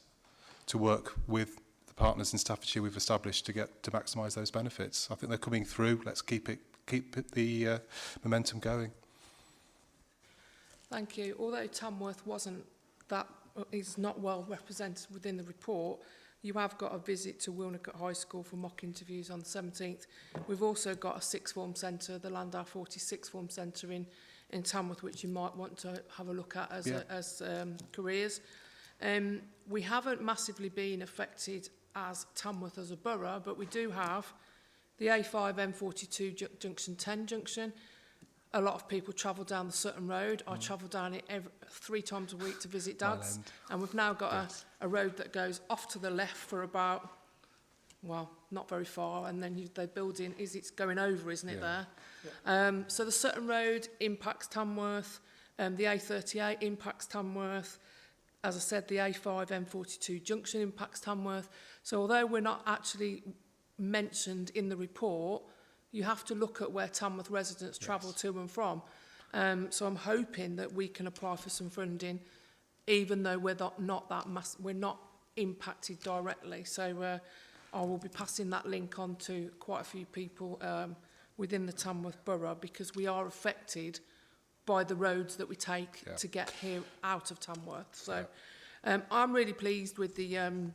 S9: to work with the partners in Staffordshire we've established to maximise those benefits. I think they're coming through. Let's keep the momentum going.
S1: Thank you. Although Tamworth is not well represented within the report, you have got a visit to Wilnecote High School for mock interviews on the 17th. We've also got a sixth form centre, the Landau 40 sixth form centre in Tamworth, which you might want to have a look at as careers. We haven't massively been affected as Tamworth as a borough, but we do have the A5 M42 junction 10 junction. A lot of people travel down the Sutton Road. I travel down it 3 times a week to visit dads. And we've now got a road that goes off to the left for about, well, not very far. And then they're building, it's going over, isn't it, there? Yeah. So the Sutton Road impacts Tamworth. The A38 impacts Tamworth. As I said, the A5 M42 junction impacts Tamworth. So although we're not actually mentioned in the report, you have to look at where Tamworth residents travel to and from. So I'm hoping that we can apply for some funding, even though we're not impacted directly. So I will be passing that link on to quite a few people within the Tamworth Borough, because we are affected by the roads that we take to get here out of Tamworth. So I'm really pleased with the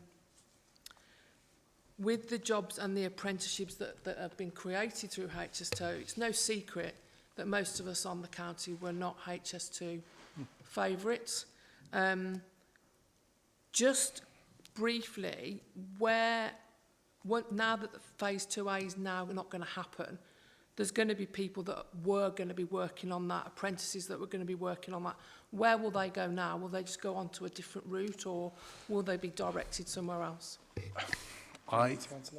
S1: jobs and the apprenticeships that have been created through HS2. It's no secret that most of us on the county were not HS2 favourites. Just briefly, now that the phase 2A is now not going to happen, there's going to be people that were going to be working on that, apprentices that were going to be working on that. Where will they go now? Will they just go on to a different route, or will they be directed somewhere else?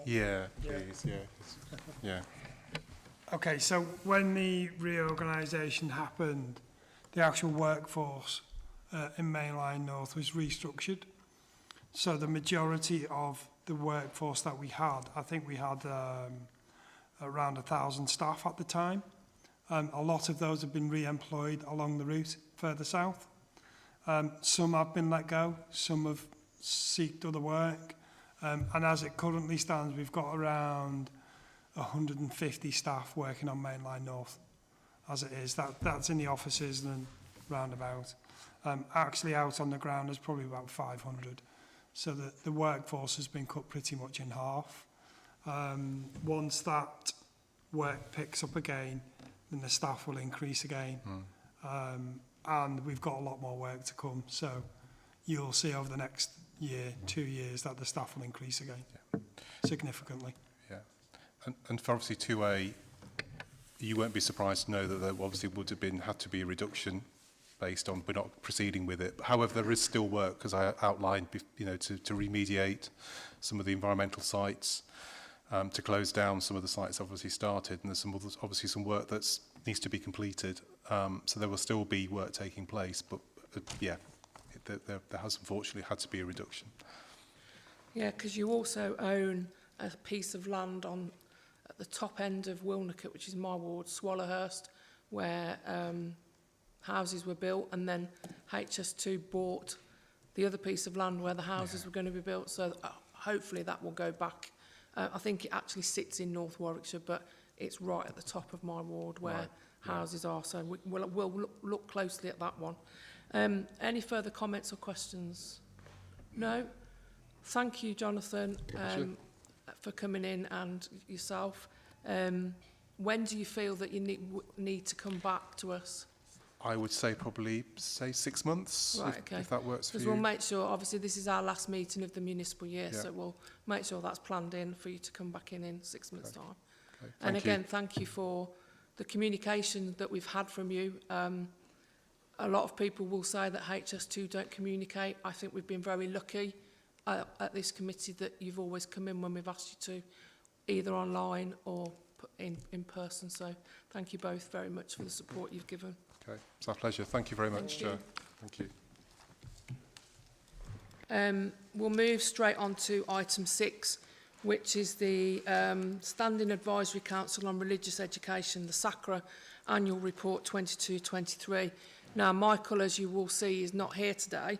S9: Yeah.
S11: Okay, so when the reorganisation happened, the actual workforce in Mainline North was restructured. So the majority of the workforce that we had, I think we had around 1,000 staff at the time. A lot of those have been re-employed along the route further south. Some have been let go, some have sought other work. And as it currently stands, we've got around 150 staff working on Mainline North, as it is. That's in the offices and roundabout. Actually out on the ground is probably about 500. So the workforce has been cut pretty much in half. Once that work picks up again, then the staff will increase again. And we've got a lot more work to come. So you'll see over the next year, 2 years, that the staff will increase again significantly.
S9: Yeah, and for obviously 2A, you won't be surprised to know that there obviously would have had to be a reduction based on we're not proceeding with it. However, there is still work, as I outlined, to remediate some of the environmental sites, to close down some of the sites obviously started, and there's obviously some work that needs to be completed. So there will still be work taking place, but there has unfortunately had to be a reduction.
S1: Yeah, because you also own a piece of land at the top end of Wilnecote, which is my ward, Swallowhurst, where houses were built, and then HS2 bought the other piece of land where the houses were going to be built. So hopefully that will go back. I think it actually sits in North Warwickshire, but it's right at the top of my ward where houses are. So we'll look closely at that one. Any further comments or questions? No? Thank you, Jonathan, for coming in, and yourself. When do you feel that you need to come back to us?
S9: I would say probably, say 6 months,
S1: Right,
S9: if that works for you.
S1: Because we'll make sure, obviously this is our last meeting of the municipal year,
S9: Yeah.
S1: so we'll make sure that's planned in for you to come back in 6 months' time.
S9: Okay,
S1: And
S9: thank you.
S1: again, thank you for the communication that we've had from you. A lot of people will say that HS2 don't communicate. I think we've been very lucky at this committee that you've always come in when we've asked you to, either online or in person. So thank you both very much for the support you've given.
S9: Okay, it's our pleasure. Thank you very much,
S1: Thank you.
S9: Chair. Thank you.
S1: We'll move straight on to item 6, which is the Standing Advisory Council on Religious Education, the SACRA Annual Report 22-23. Now, Michael, as you will see, is not here today.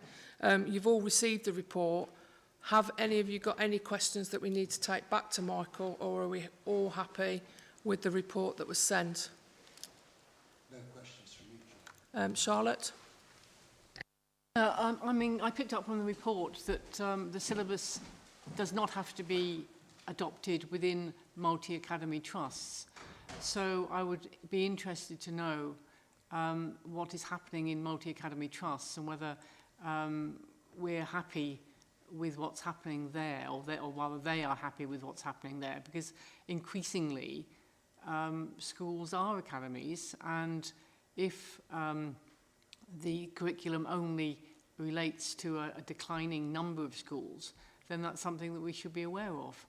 S1: You've all received the report. Have any of you got any questions that we need to take back to Michael, or are we all happy with the report that was sent?
S8: No questions from you.
S1: Charlotte?
S7: I mean, I picked up from the report that the syllabus does not have to be adopted within multi-academy trusts. So I would be interested to know what is happening in multi-academy trusts and whether we're happy with what's happening there, or whether they are happy with what's happening there, because increasingly schools are academies, and if the curriculum only relates to a declining number of schools, then that's something that we should be aware of.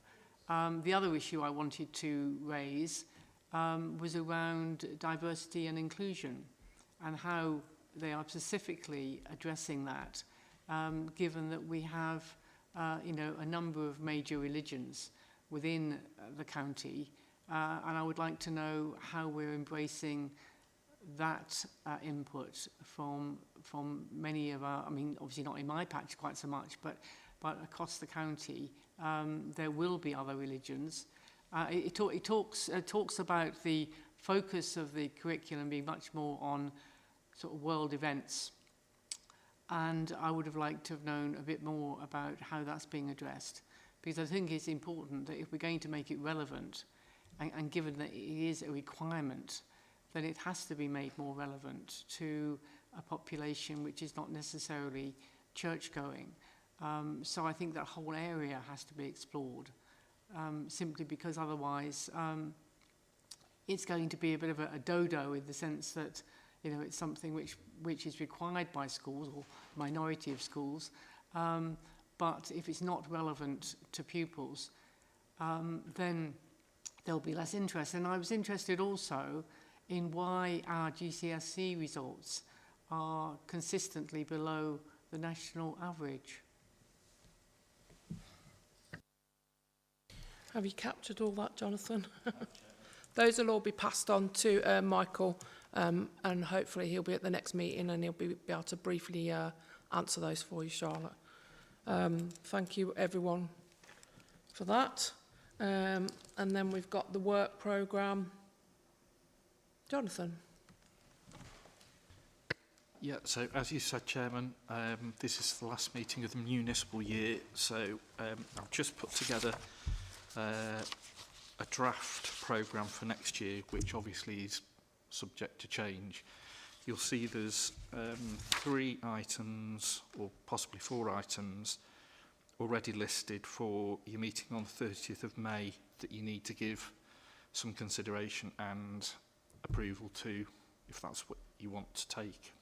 S7: The other issue I wanted to raise was around diversity and inclusion, and how they are specifically addressing that, given that we have a number of major religions within the county, and I would like to know how we're embracing that input from many of our, I mean, obviously not in my patch quite so much, but across the county, there will be other religions. It talks about the focus of the curriculum being much more on sort of world events, and I would have liked to have known a bit more about how that's being addressed, because I think it's important that if we're going to make it relevant, and given that it is a requirement, then it has to be made more relevant to a population which is not necessarily church-going. So I think that whole area has to be explored, simply because otherwise it's going to be a bit of a dodo, in the sense that it's something which is required by schools, or minority of schools, but if it's not relevant to pupils, then there'll be less interest. And I was interested also in why our GCSE results are consistently below the national average.
S1: Have you captured all that, Jonathan? Those will all be passed on to Michael, and hopefully he'll be at the next meeting and he'll be able to briefly answer those for you, Charlotte. Thank you, everyone, for that. And then we've got the work programme. Jonathan.
S2: Yeah, so as you said, Chairman, this is the last meeting of the municipal year, so I've just put together a draft programme for next year, which obviously is subject to change. You'll see there's 3 items, or possibly 4 items, already listed for your meeting on the 30th of May that you need to give some consideration and approval to, if that's what you want to take.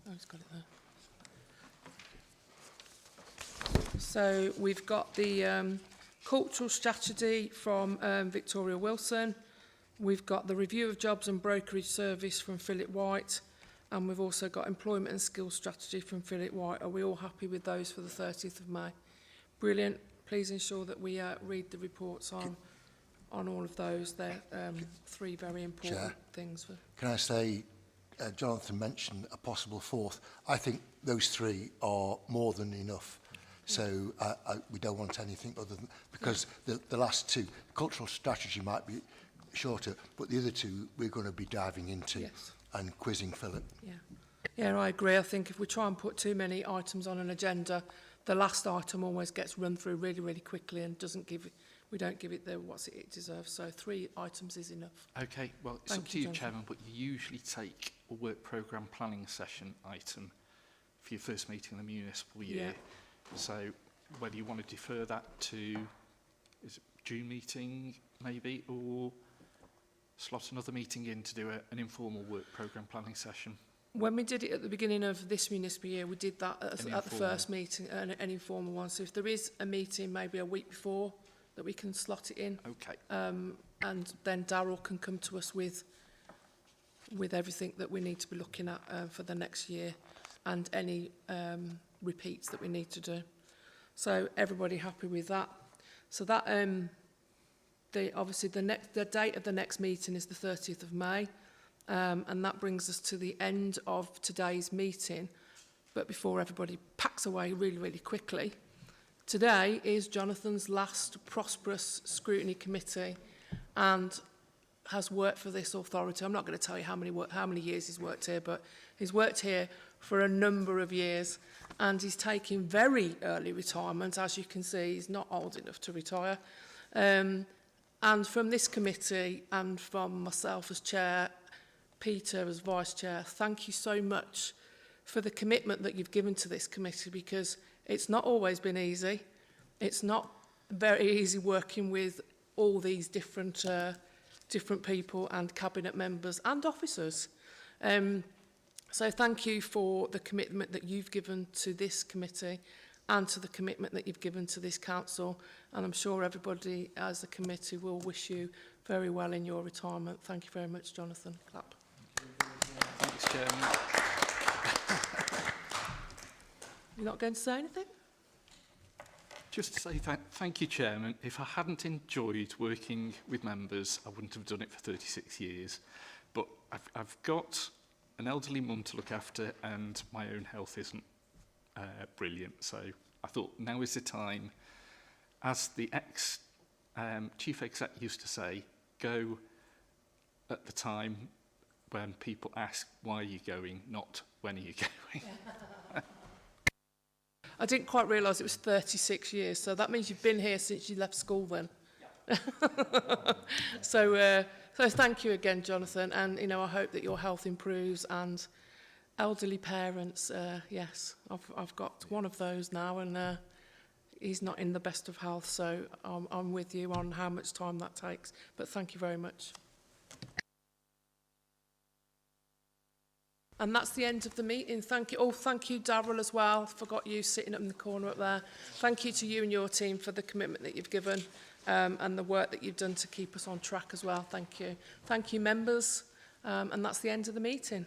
S1: Oh, it's got it there. So we've got the cultural strategy from Victoria Wilson. We've got the review of jobs and brokerage service from Philip White. And we've also got employment and skills strategy from Philip White. Are we all happy with those for the 30th of May? Brilliant. please ensure that we read the reports on all of those. They're three very important
S8: Chair,
S1: things.
S8: can I say, Jonathan mentioned a possible fourth. I think those three are more than enough. So we don't want anything other than, because the last two, cultural strategy might be shorter, but the other two we're going to be diving into and quizzing Philip.
S1: Yeah, I agree. I think if we try and put too many items on an agenda, the last item always gets run through really, really quickly and we don't give it the it deserves. So 3 items is enough.
S2: Okay, well, it's up to you, Chairman, but you usually take a work programme planning session item for your first meeting in the municipal year.
S1: Yeah.
S2: So whether you want to defer that to, is it June meeting maybe, or slot another meeting in to do an informal work programme planning session?
S1: When we did it at the beginning of this municipal year, we did that at the first meeting, an informal one. So if there is a meeting maybe a week before, that we can slot it in.
S2: Okay.
S1: And then Darryl can come to us with everything that we need to be looking at for the next year and any repeats that we need to do. So everybody happy with that? So that obviously the date of the next meeting is the 30th of May. And that brings us to the end of today's meeting. But before everybody packs away really, really quickly, today is Jonathan's last Prosperous Scrutiny Committee and has worked for this authority. I'm not going to tell you how many years he's worked here, but he's worked here for a number of years and he's taking very early retirement. As you can see, he's not old enough to retire. And from this committee and from myself as chair, Peter as vice chair, thank you so much for the commitment that you've given to this committee, because it's not always been easy. It's not very easy working with all these different people and cabinet members and officers. So thank you for the commitment that you've given to this committee and to the commitment that you've given to this council. And I'm sure everybody as a committee will wish you very well in your retirement. Thank you very much, Jonathan. Clap.
S2: Thanks, Chairman.
S1: You're not going to say anything?
S2: Just to say thank you, Chairman. If I hadn't enjoyed working with members, I wouldn't have done it for 36 years. But I've got an elderly mum to look after and my own health isn't brilliant. So I thought now is the time. As the chief exec used to say, go at the time when people ask, why are you going, not when are you going?
S1: I didn't quite realise it was 36 years, so that means you've been here since you left school then. So thank you again, Jonathan, and I hope that your health improves. And elderly parents, yes, I've got one of those now, and he's not in the best of health, so I'm with you on how much time that takes. But thank you very much. And that's the end of the meeting. Thank you. Oh, thank you, Darryl, as well. Forgot you sitting up in the corner up there. Thank you to you and your team for the commitment that you've given and the work that you've done to keep us on track as well. Thank you. Thank you, members. And that's the end of the meeting.